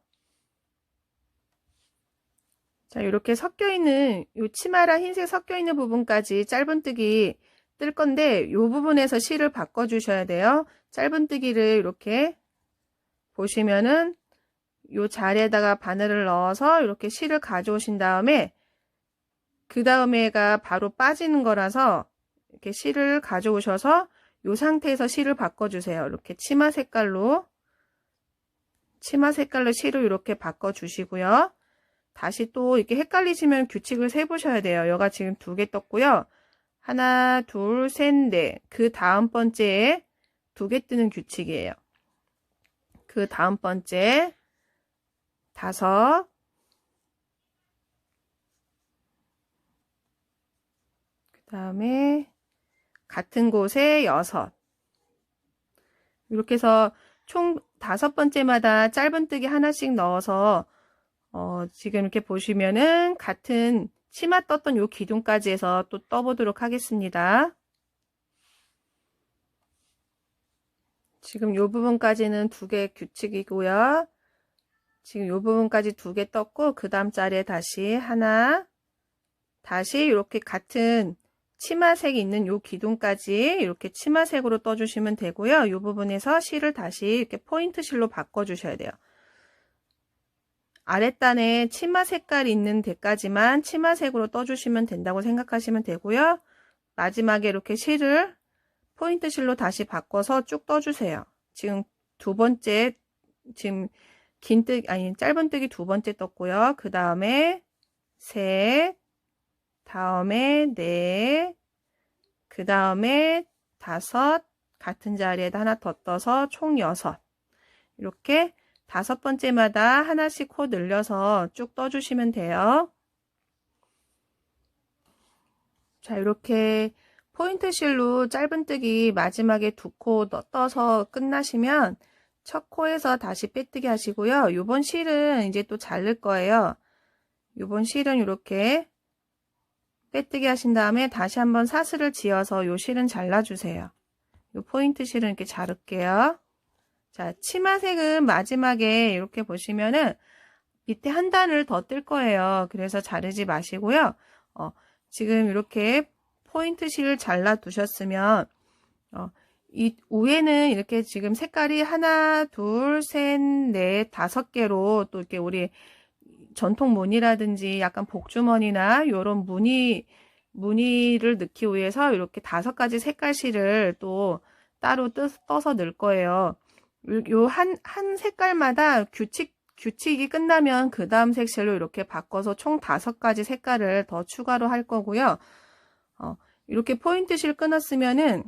자, 이렇게 섞여있는 요 치마랑 흰색 섞여있는 부분까지 짧은뜨기 뜰 건데 요 부분에서 실을 바꿔 주셔야 돼요. 짧은뜨기를 이렇게 보시면은 요 자리에다가 바늘을 넣어서 이렇게 실을 가져오신 다음에 그 다음에가 바로 빠지는 거라서 이렇게 실을 가져오셔서 요 상태에서 실을 바꿔주세요. 이렇게 치마 색깔로 실을 이렇게 바꿔주시고요. 다시 또 이렇게 헷갈리시면 규칙을 세보셔야 돼요. 여가 지금 2개 떴고요. 하나, 둘, 셋, 넷. 그 다음 번째에 2개 뜨는 규칙이에요. 그 다음 번째 5, 그 다음에 같은 곳에 6. 이렇게 해서 총 5번째마다 짧은뜨기 하나씩 넣어서 지금 이렇게 보시면은 같은 치마 떴던 요 기둥까지 해서 또 떠보도록 하겠습니다. 지금 요 부분까지는 2개 규칙이고요. 지금 이 부분까지 2개 떴고 그 다음 자리에 다시 하나, 다시 이렇게 같은 치마색이 있는 요 기둥까지 이렇게 치마색으로 떠주시면 되고요. 이 부분에서 실을 다시 이렇게 포인트 실로 바꿔주셔야 돼요. 아랫단에 치마 색깔이 있는 데까지만 치마색으로 떠주시면 된다고 생각하시면 되고요. 마지막에 이렇게 실을 포인트 실로 다시 바꿔서 쭉 떠주세요. 지금 두 번째, 지금 짧은뜨기 2번째 떴고요. 그 다음에 셋, 다음에 넷, 그 다음에 5, 같은 자리에다 하나 더 떠서 총 6. 이렇게 5번째마다 하나씩 코 늘려서 쭉 떠주시면 돼요. 자, 이렇게 포인트 실로 짧은뜨기 마지막에 2코 떠서 끝나시면 첫 코에서 다시 빼뜨기 하시고요. 요번 실은 이제 또 자를 거예요. 요번 실은 이렇게 빼뜨기 하신 다음에 다시 한번 사슬을 지어서 요 실은 잘라주세요. 요 포인트 실은 이렇게 자를게요. 자, 치마색은 마지막에 이렇게 보시면은 밑에 한 단을 더 뜰 거예요. 그래서 자르지 마시고요. 지금 이렇게 포인트 실을 잘라 두셨으면 이 위에는 이렇게 지금 색깔이 하나, 둘, 셋, 넷, 5개로 또 이렇게 우리 전통 무늬라든지 약간 복주머니나 이런 무늬를 넣기 위해서 이렇게 5가지 색깔 실을 또 따로 떠서 넣을 거예요. 요 한 색깔마다 규칙이 끝나면 그 다음 색실로 이렇게 바꿔서 총 5가지 색깔을 더 추가로 할 거고요. 이렇게 포인트 실 끊었으면은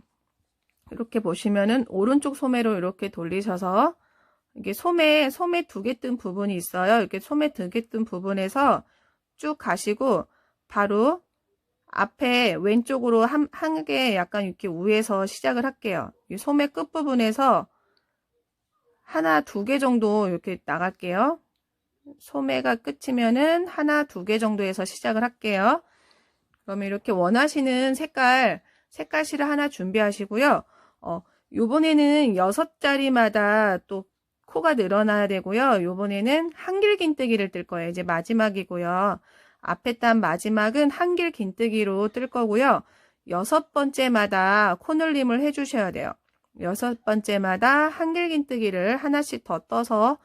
이렇게 보시면은 오른쪽 소매로 이렇게 돌리셔서 이게 소매 2개 뜬 부분이 있어요. 이렇게 소매 2개 뜬 부분에서 쭉 가시고 바로 앞에 왼쪽으로 한 개 약간 이렇게 위에서 시작을 할게요. 이 소매 끝 부분에서 하나, 2개 정도 이렇게 나갈게요. 소매가 끝이면은 하나, 2개 정도에서 시작을 할게요. 그러면 이렇게 원하시는 색깔 실을 하나 준비하시고요. 요번에는 6자리마다 또 코가 늘어나야 되고요. 요번에는 한길 긴뜨기를 뜰 거예요. 이제 마지막이고요. 앞에 단 마지막은 한길 긴뜨기로 뜰 거고요. 6번째마다 코늘림을 해주셔야 돼요. 6번째마다 한길 긴뜨기를 하나씩 더 떠서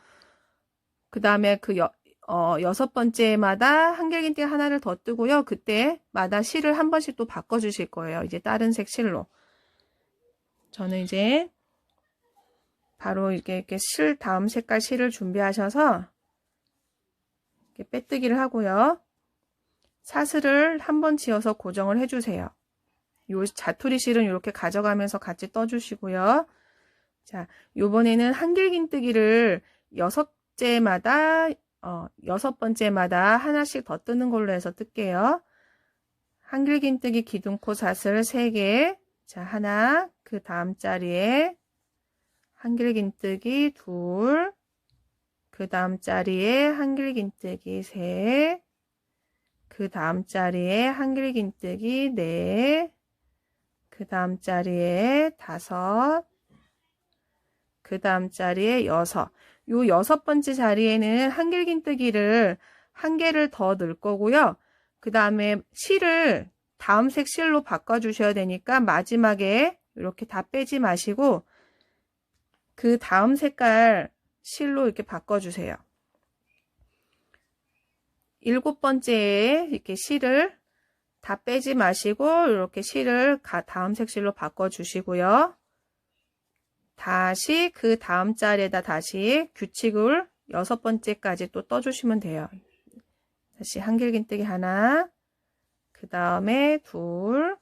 그 다음에 6번째마다 한길 긴뜨기 하나를 더 뜨고요. 그때마다 실을 한 번씩 또 바꿔 주실 거예요. 이제 다른 색 실로. 저는 이제 바로 이렇게 다음 색깔 실을 준비하셔서 이렇게 빼뜨기를 하고요. 사슬을 한번 지어서 고정을 해주세요. 요 자투리 실은 이렇게 가져가면서 같이 떠주시고요. 자, 요번에는 한길 긴뜨기를 6번째마다 하나씩 더 뜨는 걸로 해서 뜰게요. 한길 긴뜨기 기둥코 사슬 3개. 자, 하나, 그 다음 자리에 한길 긴뜨기 2, 그 다음 자리에 한길 긴뜨기 3, 그 다음 자리에 한길 긴뜨기 4, 그 다음 자리에 5, 그 다음 자리에 6. 요 6번째 자리에는 한길 긴뜨기를 1개를 더 넣을 거고요. 그 다음에 실을 다음 색 실로 바꿔 주셔야 되니까 마지막에 이렇게 다 빼지 마시고 그 다음 색깔 실로 이렇게 바꿔 주세요. 7번째에 이렇게 실을 다 빼지 마시고 이렇게 실을 다음 색 실로 바꿔 주시고요. 다시 그 다음 자리에다 다시 규칙을 6번째까지 또 떠주시면 돼요. 다시 한길 긴뜨기 하나, 그 다음에 2,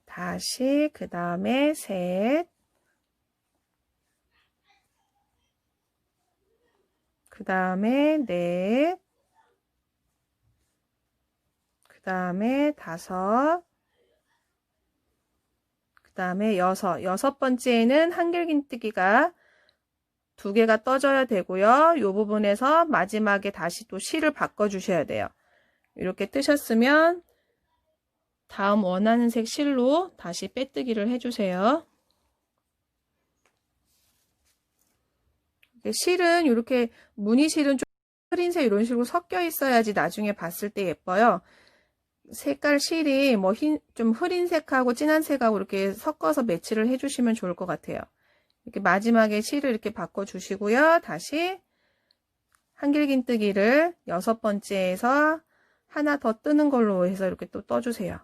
다시 그 다음에 3, 그 다음에 4, 그 다음에 5, 그 다음에 6. 6번째에는 한길 긴뜨기가 2개가 떠져야 되고요. 이 부분에서 마지막에 다시 또 실을 바꿔 주셔야 돼요. 이렇게 뜨셨으면 다음 원하는 색 실로 다시 빼뜨기를 해주세요. 실은 이렇게 무늬실은 좀 흐린색 이런 식으로 섞여 있어야지 나중에 봤을 때 예뻐요. 색깔 실이 뭐 좀 흐린색하고 진한색하고 이렇게 섞어서 매치를 해주시면 좋을 것 같아요. 이렇게 마지막에 실을 이렇게 바꿔주시고요. 다시 한길긴뜨기를 6번째에서 하나 더 뜨는 걸로 해서 이렇게 또 떠주세요.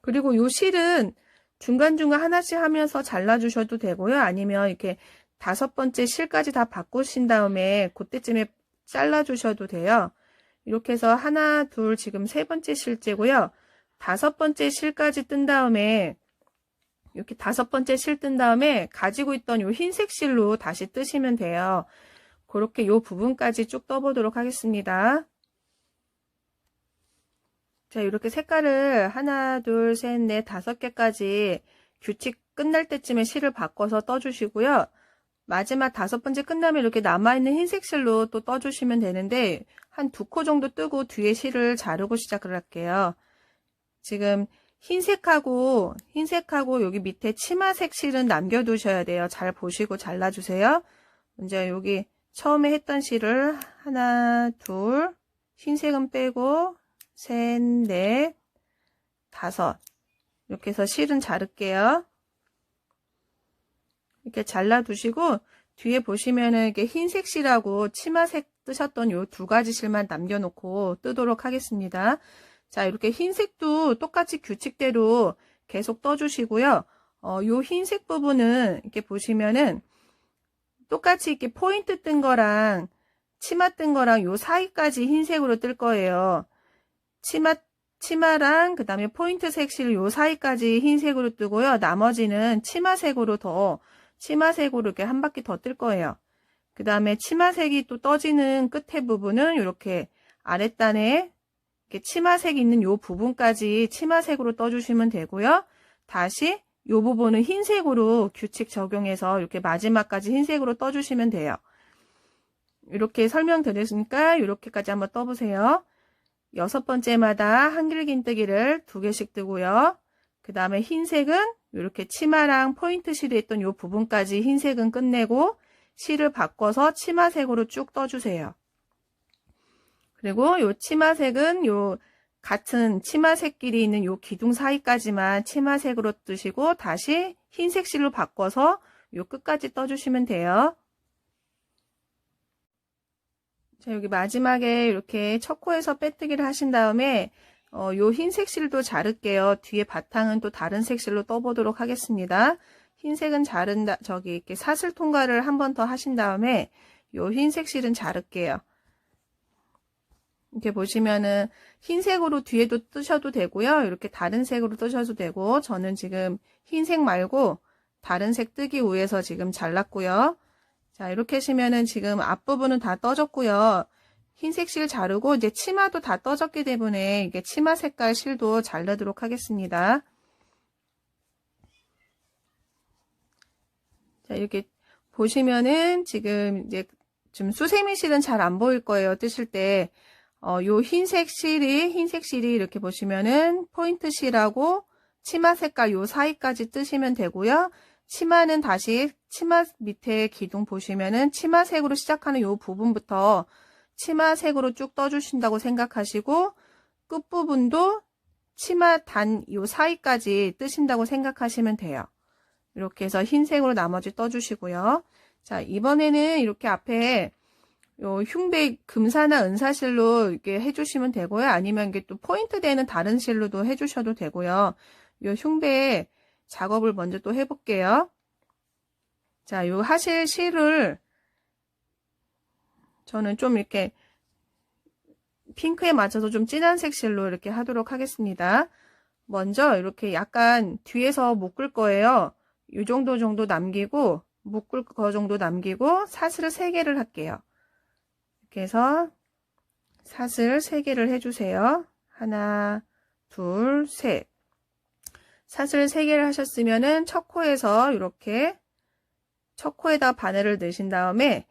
그리고 요 실은 중간중간 하나씩 하면서 잘라주셔도 되고요. 아니면 이렇게 5번째 실까지 다 바꾸신 다음에 그때쯤에 잘라주셔도 돼요. 이렇게 해서 하나, 둘, 지금 3번째 실째고요. 5번째 실까지 뜬 다음에 이렇게 5번째 실 뜬 다음에 가지고 있던 요 흰색 실로 다시 뜨시면 돼요. 그렇게 요 부분까지 쭉 떠보도록 하겠습니다. 자, 이렇게 색깔을 하나, 둘, 셋, 넷, 5개까지 규칙 끝날 때쯤에 실을 바꿔서 떠주시고요. 마지막 5번째 끝나면 이렇게 남아있는 흰색 실로 또 떠주시면 되는데 한 2코 정도 뜨고 뒤에 실을 자르고 시작을 할게요. 지금 흰색하고 여기 밑에 치마색 실은 남겨두셔야 돼요. 잘 보시고 잘라주세요. 먼저 여기 처음에 했던 실을 하나, 둘, 흰색은 빼고 셋, 넷, 5 이렇게 해서 실은 자를게요. 이렇게 잘라두시고 뒤에 보시면은 이게 흰색 실하고 치마색 뜨셨던 요 2가지 실만 남겨놓고 뜨도록 하겠습니다. 자, 이렇게 흰색도 똑같이 규칙대로 계속 떠주시고요. 요 흰색 부분은 이렇게 보시면은 똑같이 이렇게 포인트 뜬 거랑 치마 뜬 거랑 요 사이까지 흰색으로 뜰 거예요. 치마랑 그 다음에 포인트 색실 요 사이까지 흰색으로 뜨고요. 나머지는 치마색으로 이렇게 한 바퀴 더 뜰 거예요. 그 다음에 치마색이 또 떠지는 끝에 부분은 이렇게 아랫단에 이렇게 치마색 있는 요 부분까지 치마색으로 떠주시면 되고요. 다시 요 부분은 흰색으로 규칙 적용해서 이렇게 마지막까지 흰색으로 떠주시면 돼요. 이렇게 설명드렸으니까 이렇게까지 한번 떠보세요. 6번째마다 한길긴뜨기를 2개씩 뜨고요. 그 다음에 흰색은 이렇게 치마랑 포인트 실에 있던 이 부분까지 흰색은 끝내고 실을 바꿔서 치마색으로 쭉 떠주세요. 그리고 이 치마색은 요 같은 치마색끼리 있는 요 기둥 사이까지만 치마색으로 뜨시고 다시 흰색 실로 바꿔서 요 끝까지 떠주시면 돼요. 자, 여기 마지막에 이렇게 첫 코에서 빼뜨기를 하신 다음에 요 흰색 실도 자를게요. 뒤에 바탕은 또 다른 색실로 떠보도록 하겠습니다. 흰색은 이렇게 사슬 통과를 한 번 더 하신 다음에 요 흰색 실은 자를게요. 이렇게 보시면은 흰색으로 뒤에도 뜨셔도 되고요. 이렇게 다른 색으로 뜨셔도 되고 저는 지금 흰색 말고 다른 색 뜨기 위해서 지금 잘랐고요. 자, 이렇게 하시면은 지금 앞부분은 다 떠졌고요. 흰색 실 자르고 이제 치마도 다 떠졌기 때문에 이게 치마 색깔 실도 자르도록 하겠습니다. 자, 이렇게 보시면은 지금 이제 좀 수세미 실은 잘 안 보일 거예요. 뜨실 때. 요 흰색 실이 이렇게 보시면은 포인트 실하고 치마 색깔 요 사이까지 뜨시면 되고요. 치마는 다시 치마 밑에 기둥 보시면은 치마색으로 시작하는 요 부분부터 치마색으로 쭉 떠주신다고 생각하시고 끝부분도 치마 단 요 사이까지 뜨신다고 생각하시면 돼요. 이렇게 해서 흰색으로 나머지 떠주시고요. 자, 이번에는 이렇게 앞에 요 흉배 금사나 은사실로 이렇게 해주시면 되고요. 아니면 이게 또 포인트 되는 다른 실로도 해주셔도 되고요. 요 흉배 작업을 먼저 또 해볼게요. 자, 요 하실 실을 저는 좀 이렇게 핑크에 맞춰서 좀 진한 색 실로 이렇게 하도록 하겠습니다. 먼저 이렇게 약간 뒤에서 묶을 거예요. 이 정도 남기고 묶을 거 정도 남기고 사슬을 3개를 할게요. 이렇게 해서 사슬 3개를 해주세요. 하나, 둘, 셋. 사슬 3개를 하셨으면은 첫 코에서 이렇게 첫 코에다 바늘을 넣으신 다음에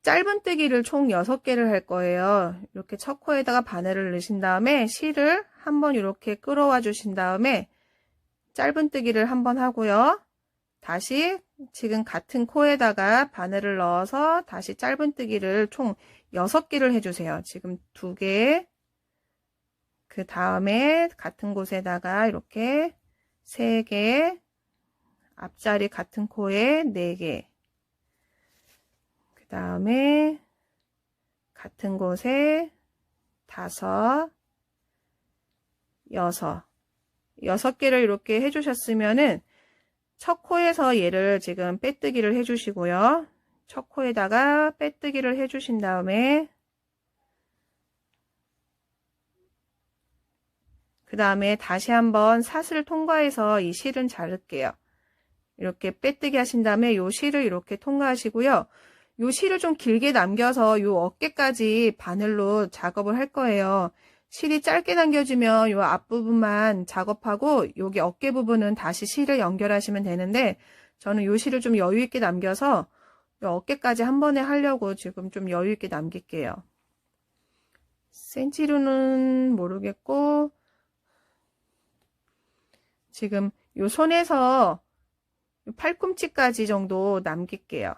짧은뜨기를 총 6개를 할 거예요. 이렇게 첫 코에다가 바늘을 넣으신 다음에 실을 한번 이렇게 끌어와 주신 다음에 짧은뜨기를 한번 하고요. 다시 지금 같은 코에다가 바늘을 넣어서 다시 짧은뜨기를 총 6개를 해주세요. 지금 2개, 그 다음에 같은 곳에다가 이렇게 3개, 앞자리 같은 코에 4개, 그 다음에 같은 곳에 5, 6개를 이렇게 해주셨으면은 첫 코에서 얘를 지금 빼뜨기를 해주시고요. 첫 코에다가 빼뜨기를 해주신 다음에 그 다음에 다시 한번 사슬을 통과해서 이 실은 자를게요. 이렇게 빼뜨기 하신 다음에 요 실을 이렇게 통과하시고요. 요 실을 좀 길게 남겨서 요 어깨까지 바늘로 작업을 할 거예요. 실이 짧게 남겨지면 요 앞부분만 작업하고 여기 어깨 부분은 다시 실을 연결하시면 되는데 저는 요 실을 좀 여유 있게 남겨서 요 어깨까지 한 번에 하려고 지금 좀 여유 있게 남길게요. 센치로는 모르겠고 지금 요 손에서 팔꿈치까지 정도 남길게요.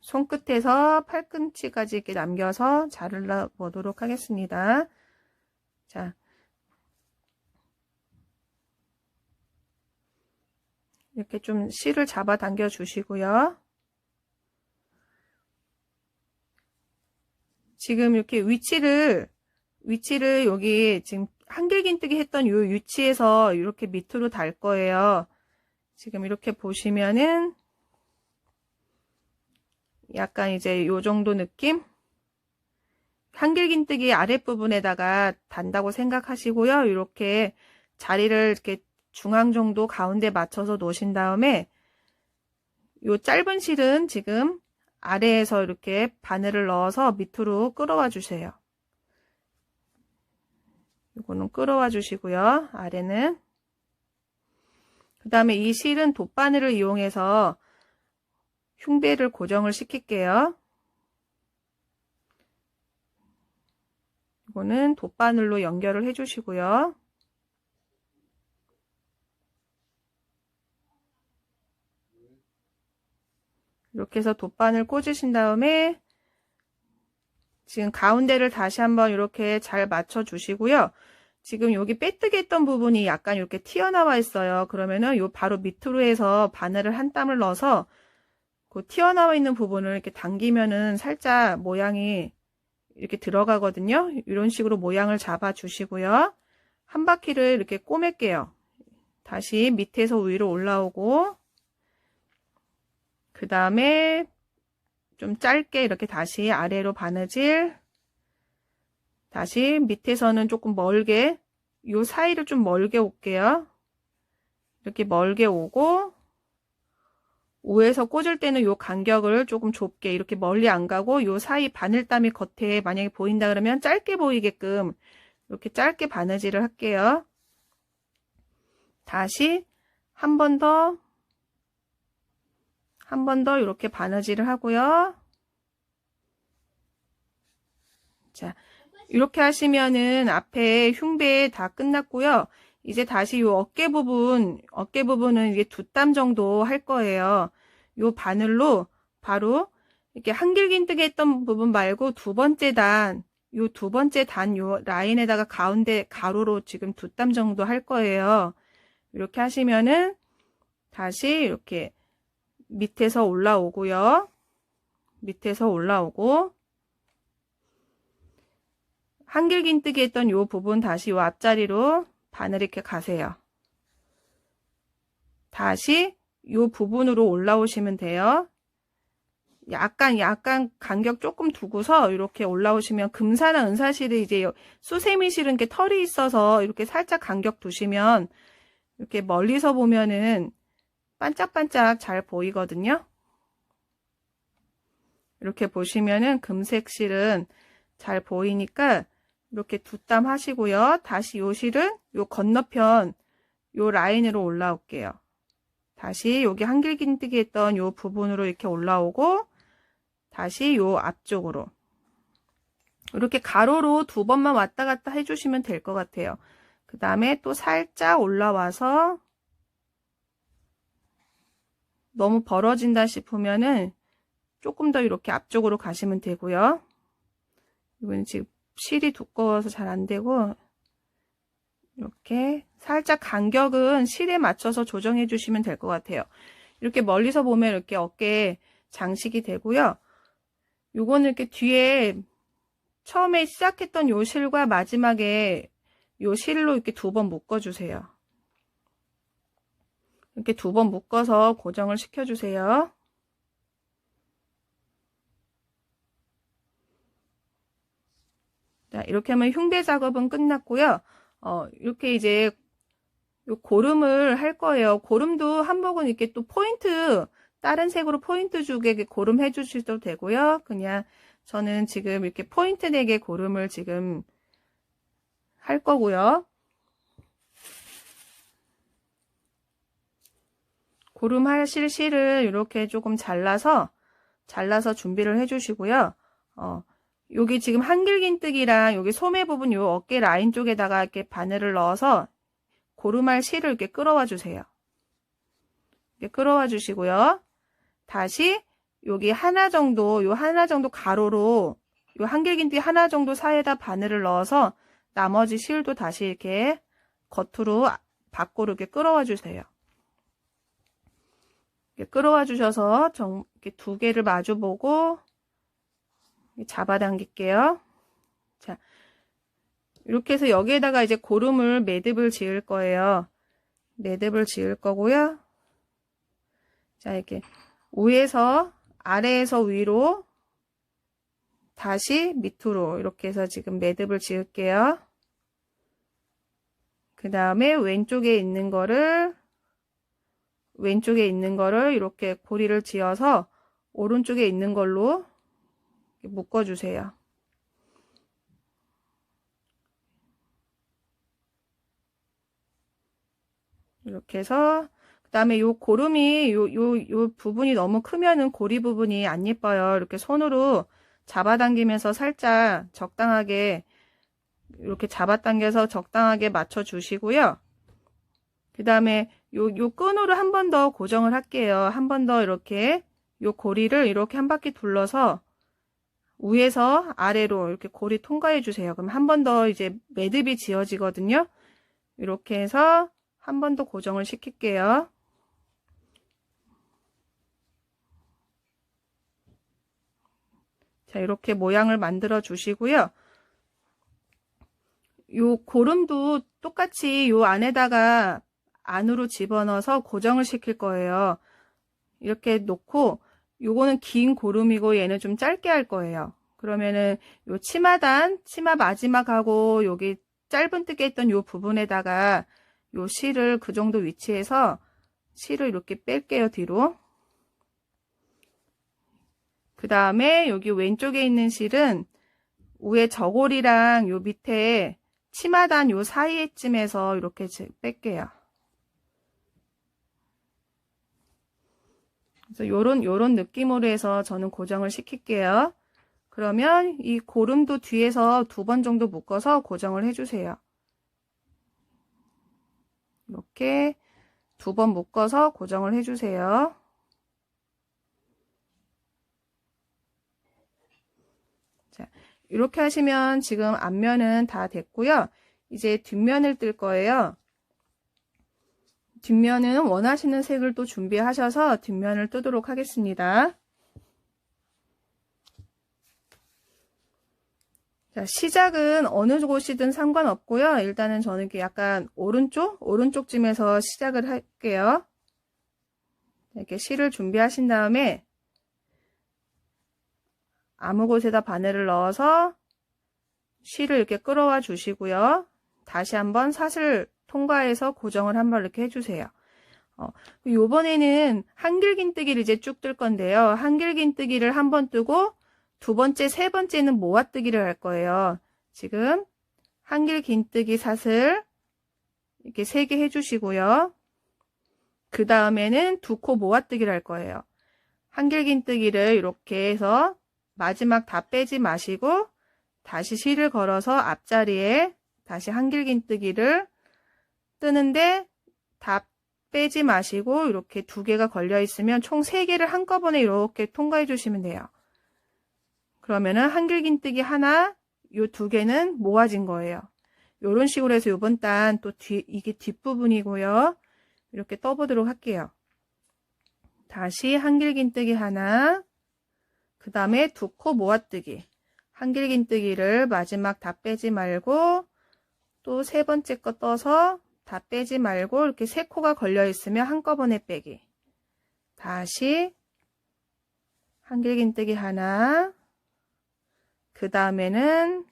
손끝에서 팔꿈치까지 이렇게 남겨서 자르러 보도록 하겠습니다. 자, 이렇게 좀 실을 잡아 당겨 주시고요. 지금 이렇게 위치를 여기 지금 한길긴뜨기 했던 요 위치에서 이렇게 밑으로 달 거예요. 지금 이렇게 보시면은 약간 이제 요 정도 느낌? 한길긴뜨기 아랫부분에다가 단다고 생각하시고요. 이렇게 자리를 이렇게 중앙 정도 가운데 맞춰서 놓으신 다음에 요 짧은 실은 지금 아래에서 이렇게 바늘을 넣어서 밑으로 끌어와 주세요. 이거는 끌어와 주시고요. 아래는. 그 다음에 이 실은 돗바늘을 이용해서 흉배를 고정을 시킬게요. 이거는 돗바늘로 연결을 해 주시고요. 이렇게 해서 돗바늘 꽂으신 다음에 지금 가운데를 다시 한번 이렇게 잘 맞춰 주시고요. 지금 여기 빼뜨기 했던 부분이 약간 이렇게 튀어나와 있어요. 그러면은 요 바로 밑으로 해서 바늘을 한 땀을 넣어서 그 튀어나와 있는 부분을 이렇게 당기면은 살짝 모양이 이렇게 들어가거든요. 이런 식으로 모양을 잡아 주시고요. 한 바퀴를 이렇게 꼬맬게요. 다시 밑에서 위로 올라오고 그 다음에 좀 짧게 이렇게 다시 아래로 바느질, 다시 밑에서는 조금 멀게, 요 사이를 좀 멀게 올게요. 이렇게 멀게 오고 위에서 꽂을 때는 요 간격을 조금 좁게 이렇게 멀리 안 가고 요 사이 바늘땀이 겉에 만약에 보인다 그러면 짧게 보이게끔 이렇게 짧게 바느질을 할게요. 다시 한 번 더 이렇게 바느질을 하고요. 자, 이렇게 하시면은 앞에 흉배 다 끝났고요. 이제 다시 요 어깨 부분은 이게 2땀 정도 할 거예요. 요 바늘로 바로 이렇게 한길긴뜨기 했던 부분 말고 두 번째 단 요 라인에다가 가운데 가로로 지금 2땀 정도 할 거예요. 이렇게 하시면은 다시 이렇게 밑에서 올라오고요. 밑에서 올라오고 한길긴뜨기 했던 요 부분 다시 요 앞자리로 바늘 이렇게 가세요. 다시 요 부분으로 올라오시면 돼요. 약간 간격 조금 두고서 이렇게 올라오시면 금사나 은사실이 이제 수세미 실은 게 털이 있어서 이렇게 살짝 간격 두시면 이렇게 멀리서 보면은 반짝반짝 잘 보이거든요. 이렇게 보시면은 금색 실은 잘 보이니까 이렇게 2땀 하시고요. 다시 요 실은 요 건너편 요 라인으로 올라올게요. 다시 여기 한길긴뜨기 했던 요 부분으로 이렇게 올라오고 다시 요 앞쪽으로 이렇게 가로로 2번만 왔다 갔다 해주시면 될 것 같아요. 그 다음에 또 살짝 올라와서 너무 벌어진다 싶으면은 조금 더 이렇게 앞쪽으로 가시면 되고요. 이거는 지금 실이 두꺼워서 잘 안 되고, 이렇게 살짝 간격은 실에 맞춰서 조정해 주시면 될 것 같아요. 이렇게 멀리서 보면 이렇게 어깨에 장식이 되고요. 요거는 이렇게 뒤에 처음에 시작했던 요 실과 마지막에 요 실로 이렇게 2번 묶어 주세요. 이렇게 2번 묶어서 고정을 시켜 주세요. 자, 이렇게 하면 흉대 작업은 끝났고요. 이렇게 이제 요 고름을 할 거예요. 고름도 한복은 이렇게 또 포인트, 다른 색으로 포인트 주게 고름 해 주셔도 되고요. 그냥 저는 지금 이렇게 포인트 내게 고름을 지금 할 거고요. 고름 하실 실을 이렇게 조금 잘라서 준비를 해 주시고요. 여기 지금 한길긴뜨기랑 여기 소매 부분 요 어깨 라인 쪽에다가 이렇게 바늘을 넣어서 고름할 실을 이렇게 끌어와 주세요. 이렇게 끌어와 주시고요. 다시 여기 하나 정도, 요 하나 정도 가로로 요 한길긴뜨기 하나 정도 사이에다 바늘을 넣어서 나머지 실도 다시 이렇게 겉으로 밖으로 이렇게 끌어와 주세요. 이렇게 끌어와 주셔서 이렇게 2개를 마주 보고 잡아당길게요. 자, 이렇게 해서 여기에다가 이제 고름을 매듭을 지을 거예요. 매듭을 지을 거고요. 자, 이렇게 위에서 아래에서 위로 다시 밑으로 이렇게 해서 지금 매듭을 지을게요. 그 다음에 왼쪽에 있는 거를 이렇게 고리를 지어서 오른쪽에 있는 걸로 묶어주세요. 이렇게 해서 그 다음에 요 고름이 요 부분이 너무 크면은 고리 부분이 안 예뻐요. 이렇게 손으로 잡아당기면서 살짝 적당하게 이렇게 잡아당겨서 적당하게 맞춰 주시고요. 그 다음에 요 끈으로 한 번 더 고정을 할게요. 한 번 더 이렇게 요 고리를 이렇게 한 바퀴 둘러서 위에서 아래로 이렇게 고리 통과해 주세요. 그럼 한 번 더 이제 매듭이 지어지거든요. 이렇게 해서 한 번 더 고정을 시킬게요. 자, 이렇게 모양을 만들어 주시고요. 요 고름도 똑같이 요 안에다가 안으로 집어넣어서 고정을 시킬 거예요. 이렇게 놓고 요거는 긴 고름이고 얘는 좀 짧게 할 거예요. 그러면은 요 치마 마지막하고 여기 짧은 뜨개 있던 요 부분에다가 요 실을 그 정도 위치에서 실을 이렇게 뺄게요. 뒤로. 그 다음에 여기 왼쪽에 있는 실은 위에 저고리랑 요 밑에 치마단 요 사이쯤에서 이렇게 뺄게요. 그래서 요런 느낌으로 해서 저는 고정을 시킬게요. 그러면 이 고름도 뒤에서 2번 정도 묶어서 고정을 해주세요. 이렇게 2번 묶어서 고정을 해주세요. 자, 이렇게 하시면 지금 앞면은 다 됐고요. 이제 뒷면을 뜰 거예요. 뒷면은 원하시는 색을 또 준비하셔서 뒷면을 뜨도록 하겠습니다. 자, 시작은 어느 곳이든 상관없고요. 일단은 저는 이렇게 약간 오른쪽쯤에서 시작을 할게요. 이렇게 실을 준비하신 다음에 아무 곳에다 바늘을 넣어서 실을 이렇게 끌어와 주시고요. 다시 한번 사슬 통과해서 고정을 한번 이렇게 해주세요. 요번에는 한길긴뜨기를 이제 쭉 뜰 건데요. 한길긴뜨기를 한 번 뜨고 2번째, 3번째는 모아뜨기를 할 거예요. 지금 한길긴뜨기 사슬 이렇게 3개 해주시고요. 그 다음에는 2코 모아뜨기를 할 거예요. 한길긴뜨기를 이렇게 해서 마지막 다 빼지 마시고 다시 실을 걸어서 앞자리에 다시 한길긴뜨기를 뜨는데 다 빼지 마시고 이렇게 두 개가 걸려 있으면 총 3개를 한꺼번에 이렇게 통과해 주시면 돼요. 그러면은 한길긴뜨기 하나, 요 2개는 모아진 거예요. 요런 식으로 해서 요번 단 또 이게 뒷부분이고요. 이렇게 떠보도록 할게요. 다시 한길긴뜨기 하나, 그 다음에 2코 모아뜨기. 한길긴뜨기를 마지막 다 빼지 말고 또 3번째 거 떠서 다 빼지 말고 이렇게 3코가 걸려 있으면 한꺼번에 빼기. 다시 한길긴뜨기 하나, 그 다음에는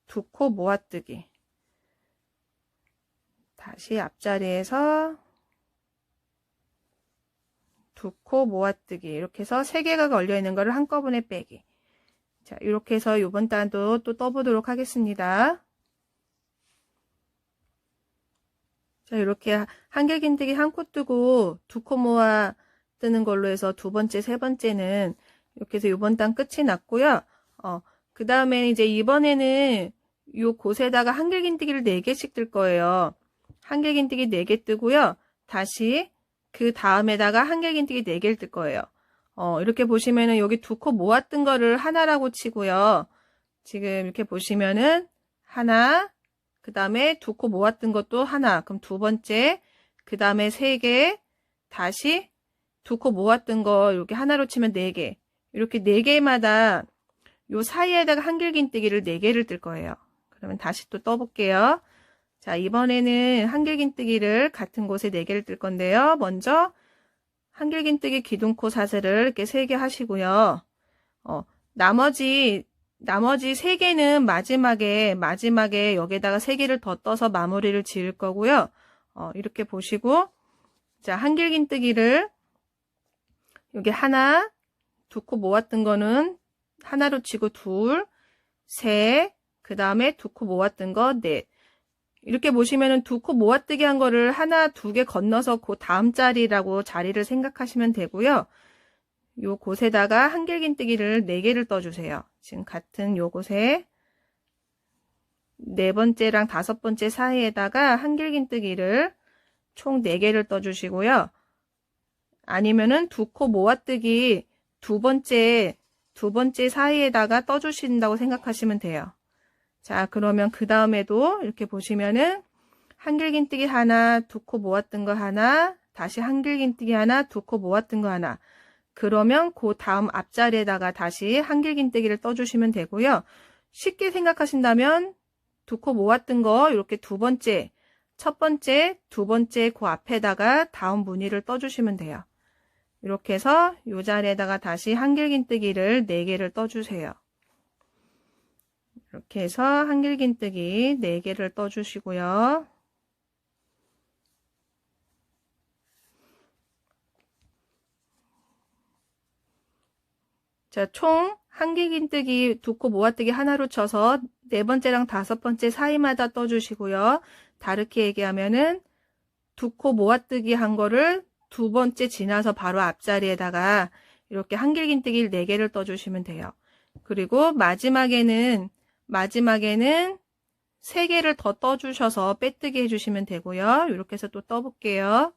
2코 모아뜨기. 다시 앞자리에서 2코 모아뜨기. 이렇게 해서 3개가 걸려 있는 거를 한꺼번에 빼기. 자, 이렇게 해서 이번 단도 또 떠보도록 하겠습니다. 자, 이렇게 한길긴뜨기 한 코 뜨고 2코 모아 뜨는 걸로 해서 2번째, 3번째는 이렇게 해서 이번 단 끝이 났고요. 그 다음에 이제 이번에는 요 곳에다가 한길긴뜨기를 4개씩 뜰 거예요. 한길긴뜨기 4개 뜨고요. 다시 그 다음에다가 한길긴뜨기 4개를 뜰 거예요. 이렇게 보시면은 여기 2코 모았던 거를 하나라고 치고요. 지금 이렇게 보시면은 하나, 그 다음에 2코 모았던 것도 하나, 그럼 2번째, 그 다음에 3개, 다시 2코 모았던 거 이렇게 하나로 치면 4개. 이렇게 4개마다 요 사이에다가 한길긴뜨기를 4개를 뜰 거예요. 그러면 다시 또 떠볼게요. 자, 이번에는 한길긴뜨기를 같은 곳에 4개를 뜰 건데요. 먼저 한길긴뜨기 기둥코 사슬을 이렇게 3개 하시고요. 나머지 3개는 마지막에 여기에다가 3개를 더 떠서 마무리를 지을 거고요. 이렇게 보시고, 자, 한길긴뜨기를 여기 하나, 2코 모았던 거는 하나로 치고 2, 3, 그 다음에 2코 모았던 거 4. 이렇게 보시면은 2코 모아뜨기 한 거를 하나, 2개 건너서 그 다음 자리라고 자리를 생각하시면 되고요. 요 곳에다가 한길긴뜨기를 4개를 떠주세요. 지금 같은 요곳에 4번째랑 5번째 사이에다가 한길긴뜨기를 총 4개를 떠주시고요. 아니면은 2코 모아뜨기 두 번째 사이에다가 떠주신다고 생각하시면 돼요. 자, 그러면 그 다음에도 이렇게 보시면은 한길긴뜨기 하나, 2코 모았던 거 하나, 다시 한길긴뜨기 하나, 2코 모았던 거 하나. 그러면 그 다음 앞자리에다가 다시 한길긴뜨기를 떠주시면 되고요. 쉽게 생각하신다면 2코 모았던 거 이렇게 첫 번째, 2번째 그 앞에다가 다음 무늬를 떠주시면 돼요. 이렇게 해서 이 자리에다가 다시 한길긴뜨기를 4개를 떠주세요. 이렇게 해서 한길긴뜨기 4개를 떠주시고요. 자, 총 한길긴뜨기 2코 모아뜨기 하나로 쳐서 4번째랑 5번째 사이마다 떠주시고요. 다르게 얘기하면은 2코 모아뜨기 한 거를 2번째 지나서 바로 앞자리에다가 이렇게 한길긴뜨기를 4개를 떠주시면 돼요. 그리고 마지막에는 3개를 더 떠주셔서 빼뜨기 해주시면 되고요. 이렇게 해서 또 떠볼게요.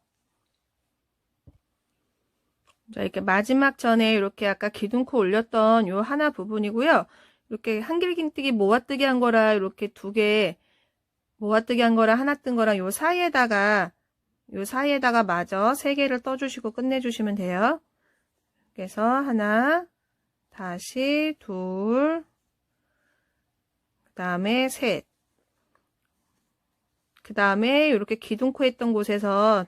자, 이렇게 마지막 전에 이렇게 아까 기둥코 올렸던 요 하나 부분이고요. 이렇게 한길긴뜨기 모아뜨기 한 거라 이렇게 2개 모아뜨기 한 거랑 하나 뜬 거랑 요 사이에다가 마저 3개를 떠주시고 끝내주시면 돼요. 그래서 하나, 다시 둘, 그 다음에 셋. 그 다음에 이렇게 기둥코 했던 곳에서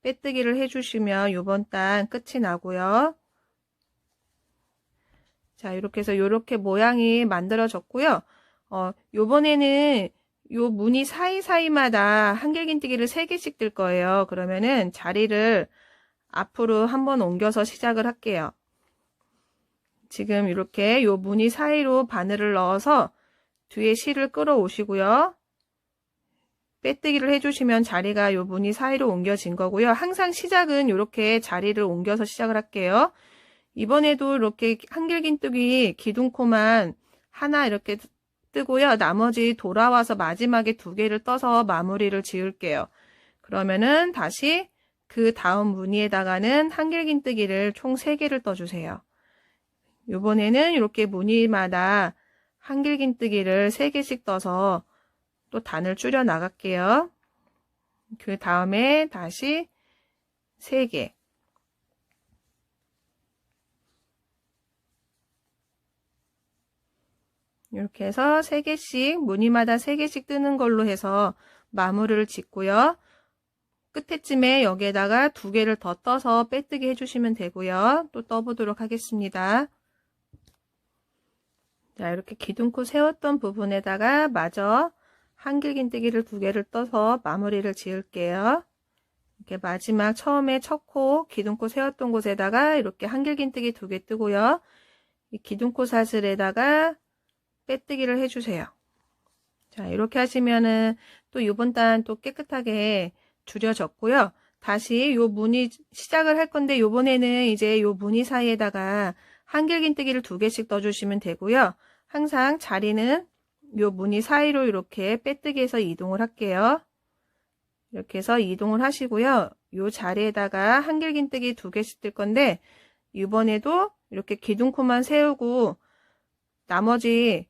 빼뜨기를 해주시면 요번 단 끝이 나고요. 자, 이렇게 해서 이렇게 모양이 만들어졌고요. 요번에는 요 무늬 사이사이마다 한길긴뜨기를 3개씩 뜰 거예요. 그러면은 자리를 앞으로 한번 옮겨서 시작을 할게요. 지금 이렇게 요 무늬 사이로 바늘을 넣어서 뒤에 실을 끌어오시고요. 빼뜨기를 해주시면 자리가 요 무늬 사이로 옮겨진 거고요. 항상 시작은 이렇게 자리를 옮겨서 시작을 할게요. 이번에도 이렇게 한길긴뜨기 기둥코만 하나 이렇게 뜨고요. 나머지 돌아와서 마지막에 2개를 떠서 마무리를 지을게요. 그러면은 다시 그 다음 무늬에다가는 한길긴뜨기를 총 3개를 떠주세요. 이번에는 이렇게 무늬마다 한길긴뜨기를 3개씩 떠서 또 단을 줄여 나갈게요. 그 다음에 다시 3개. 이렇게 해서 3개씩, 무늬마다 3개씩 뜨는 걸로 해서 마무리를 짓고요. 끝에쯤에 여기에다가 2개를 더 떠서 빼뜨기 해주시면 되고요. 또 떠보도록 하겠습니다. 자, 이렇게 기둥코 세웠던 부분에다가 마저 한길긴뜨기를 2개를 떠서 마무리를 지을게요. 이렇게 마지막 처음에 첫 코 기둥코 세웠던 곳에다가 이렇게 한길긴뜨기 2개 뜨고요. 이 기둥코 사슬에다가 빼뜨기를 해주세요. 자, 이렇게 하시면은 또 이번 단 또 깨끗하게 줄여졌고요. 다시 요 무늬 시작을 할 건데 요번에는 이제 요 무늬 사이에다가 한길긴뜨기를 2개씩 떠주시면 되고요. 항상 자리는 요 무늬 사이로 이렇게 빼뜨기해서 이동을 할게요. 이렇게 해서 이동을 하시고요. 요 자리에다가 한길긴뜨기 2개씩 뜰 건데 이번에도 이렇게 기둥코만 세우고 나머지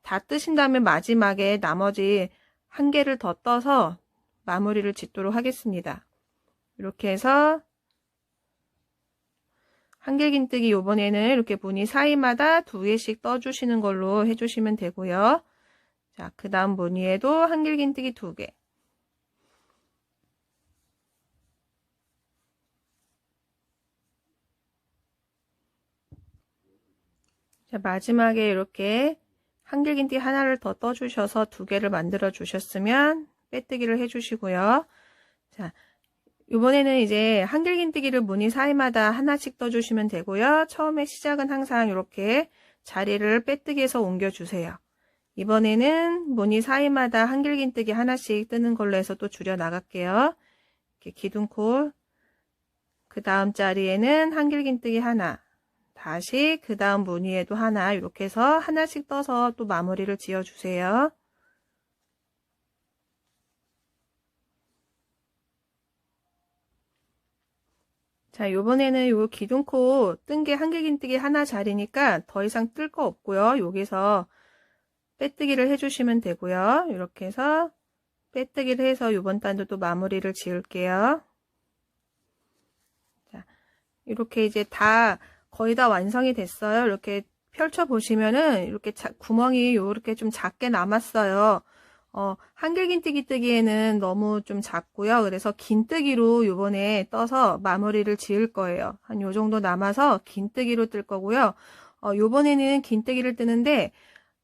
다 뜨신 다음에 마지막에 나머지 1개를 더 떠서 마무리를 짓도록 하겠습니다. 이렇게 해서 한길긴뜨기 요번에는 이렇게 무늬 사이마다 2개씩 떠주시는 걸로 해주시면 되고요. 자, 그 다음 무늬에도 한길긴뜨기 2개. 자, 마지막에 이렇게 한길긴뜨기 하나를 더 떠주셔서 2개를 만들어 주셨으면 빼뜨기를 해주시고요. 자, 이번에는 이제 한길긴뜨기를 무늬 사이마다 하나씩 떠주시면 되고요. 처음에 시작은 항상 이렇게 자리를 빼뜨기해서 옮겨주세요. 이번에는 무늬 사이마다 한길긴뜨기 하나씩 뜨는 걸로 해서 또 줄여 나갈게요. 이렇게 기둥코, 그 다음 자리에는 한길긴뜨기 하나, 다시 그 다음 무늬에도 하나, 이렇게 해서 하나씩 떠서 또 마무리를 지어주세요. 자, 요번에는 요 기둥코 뜬 게 한길긴뜨기 하나 자리니까 더 이상 뜰 거 없고요. 여기서 빼뜨기를 해주시면 되고요. 이렇게 해서 빼뜨기를 해서 요번 단도 또 마무리를 지을게요. 자, 이렇게 이제 다 거의 다 완성이 됐어요. 이렇게 펼쳐 보시면은 이렇게 구멍이 요렇게 좀 작게 남았어요. 한길긴뜨기 뜨기에는 너무 좀 작고요. 그래서 긴뜨기로 요번에 떠서 마무리를 지을 거예요. 한 요 정도 남아서 긴뜨기로 뜰 거고요. 요번에는 긴뜨기를 뜨는데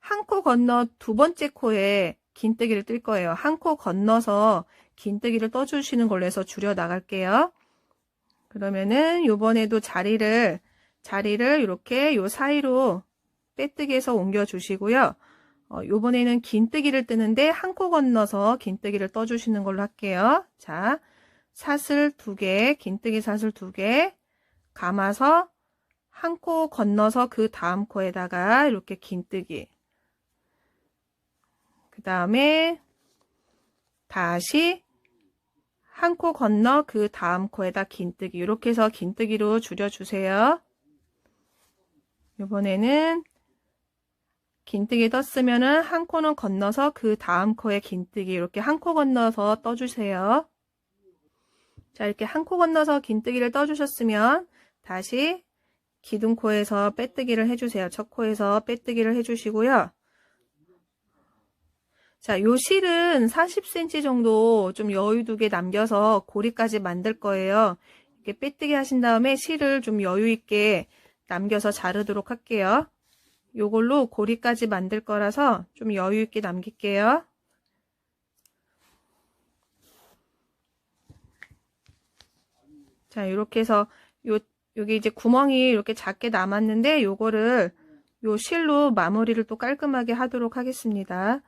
한 코 건너 2번째 코에 긴뜨기를 뜰 거예요. 한 코 건너서 긴뜨기를 떠주시는 걸로 해서 줄여 나갈게요. 그러면은 요번에도 자리를 이렇게 요 사이로 빼뜨기해서 옮겨 주시고요. 요번에는 긴뜨기를 뜨는데 한 코 건너서 긴뜨기를 떠주시는 걸로 할게요. 자, 사슬 2개, 긴뜨기 사슬 2개 감아서 한 코 건너서 그 다음 코에다가 이렇게 긴뜨기. 그 다음에 다시 한 코 건너 그 다음 코에다 긴뜨기. 이렇게 해서 긴뜨기로 줄여주세요. 이번에는 긴뜨기 떴으면은 한 코는 건너서 그 다음 코에 긴뜨기 이렇게 한 코 건너서 떠주세요. 자, 이렇게 한 코 건너서 긴뜨기를 떠주셨으면 다시 기둥코에서 빼뜨기를 해주세요. 첫 코에서 빼뜨기를 해주시고요. 자, 요 실은 40cm 정도 좀 여유 두게 남겨서 고리까지 만들 거예요. 이렇게 빼뜨기 하신 다음에 실을 좀 여유 있게 남겨서 자르도록 할게요. 요걸로 고리까지 만들 거라서 좀 여유 있게 남길게요. 자, 이렇게 해서 여기 이제 구멍이 이렇게 작게 남았는데 요거를 요 실로 마무리를 또 깔끔하게 하도록 하겠습니다.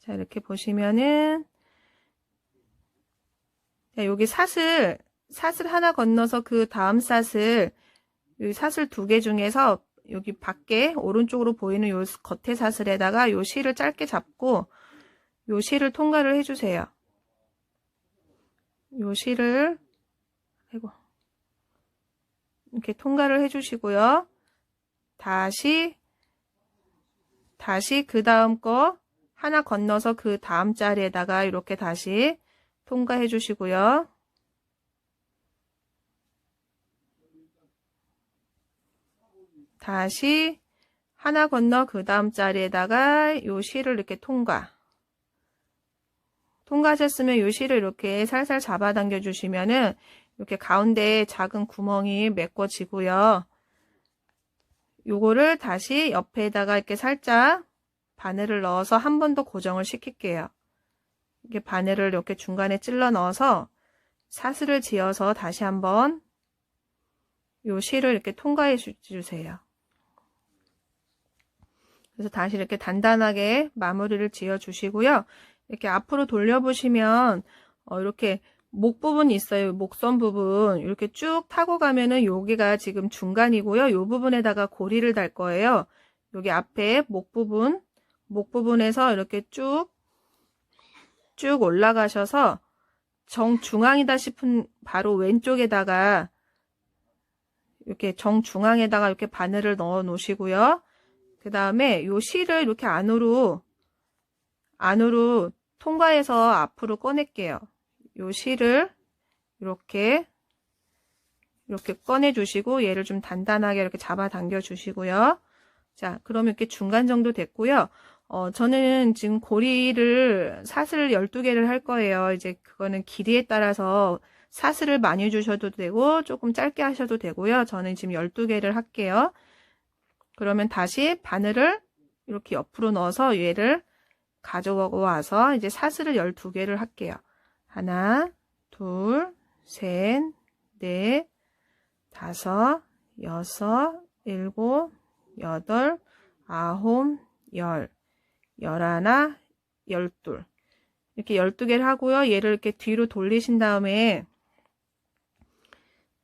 자, 이렇게 보시면은 자, 여기 사슬 하나 건너서 그 다음 사슬 여기 사슬 2개 중에서 여기 밖에 오른쪽으로 보이는 요 겉에 사슬에다가 요 실을 짧게 잡고 요 실을 통과를 해주세요. 요 실을 아이고 이렇게 통과를 해주시고요. 다시 그 다음 거 하나 건너서 그 다음 자리에다가 이렇게 다시 통과해 주시고요. 다시 하나 건너 그 다음 자리에다가 요 실을 이렇게 통과하셨으면 요 실을 이렇게 살살 잡아당겨 주시면은 이렇게 가운데에 작은 구멍이 메꿔지고요. 요거를 다시 옆에다가 이렇게 살짝 바늘을 넣어서 한 번 더 고정을 시킬게요. 이렇게 바늘을 이렇게 중간에 찔러 넣어서 사슬을 지어서 다시 한번 요 실을 이렇게 통과해 주세요. 그래서 다시 이렇게 단단하게 마무리를 지어 주시고요. 이렇게 앞으로 돌려보시면 이렇게 목 부분이 있어요. 목선 부분 이렇게 쭉 타고 가면은 여기가 지금 중간이고요. 요 부분에다가 고리를 달 거예요. 여기 앞에 목 부분에서 이렇게 쭉 올라가셔서 정중앙이다 싶은 바로 왼쪽에다가 이렇게 정중앙에다가 이렇게 바늘을 넣어 놓으시고요. 그 다음에 요 실을 이렇게 안으로 통과해서 앞으로 꺼낼게요. 요 실을 이렇게 꺼내 주시고 얘를 좀 단단하게 이렇게 잡아 당겨 주시고요. 자, 그러면 이렇게 중간 정도 됐고요. 저는 지금 고리를 사슬 12개를 할 거예요. 이제 그거는 길이에 따라서 사슬을 많이 주셔도 되고 조금 짧게 하셔도 되고요. 저는 지금 12개를 할게요. 그러면 다시 바늘을 이렇게 옆으로 넣어서 얘를 가져와서 이제 사슬을 12개를 할게요. 하나, 둘, 셋, 넷, 다섯, 여섯, 일곱, 여덟, 아홉, 열, 열하나, 열둘. 이렇게 12개를 하고요. 얘를 이렇게 뒤로 돌리신 다음에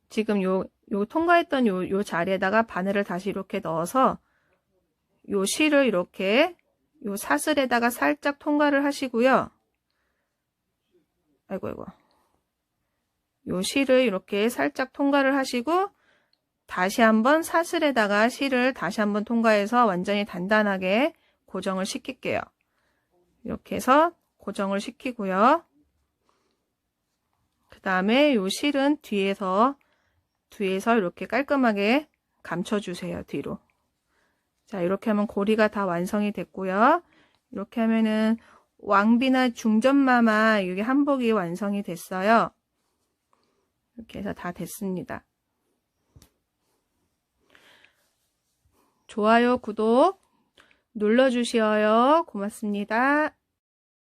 지금 요 통과했던 요 자리에다가 바늘을 다시 이렇게 넣어서 요 실을 이렇게 요 사슬에다가 살짝 통과를 하시고요. 아이고. 요 실을 이렇게 살짝 통과를 하시고 다시 한번 사슬에다가 실을 다시 한번 통과해서 완전히 단단하게 고정을 시킬게요. 이렇게 해서 고정을 시키고요. 그 다음에 요 실은 뒤에서 이렇게 깔끔하게 감춰주세요. 뒤로. 자, 이렇게 하면 고리가 다 완성이 됐고요. 이렇게 하면은 왕비나 중전마마 이게 한복이 완성이 됐어요. 이렇게 해서 다 됐습니다. 좋아요, 구독 눌러주시어요. 고맙습니다.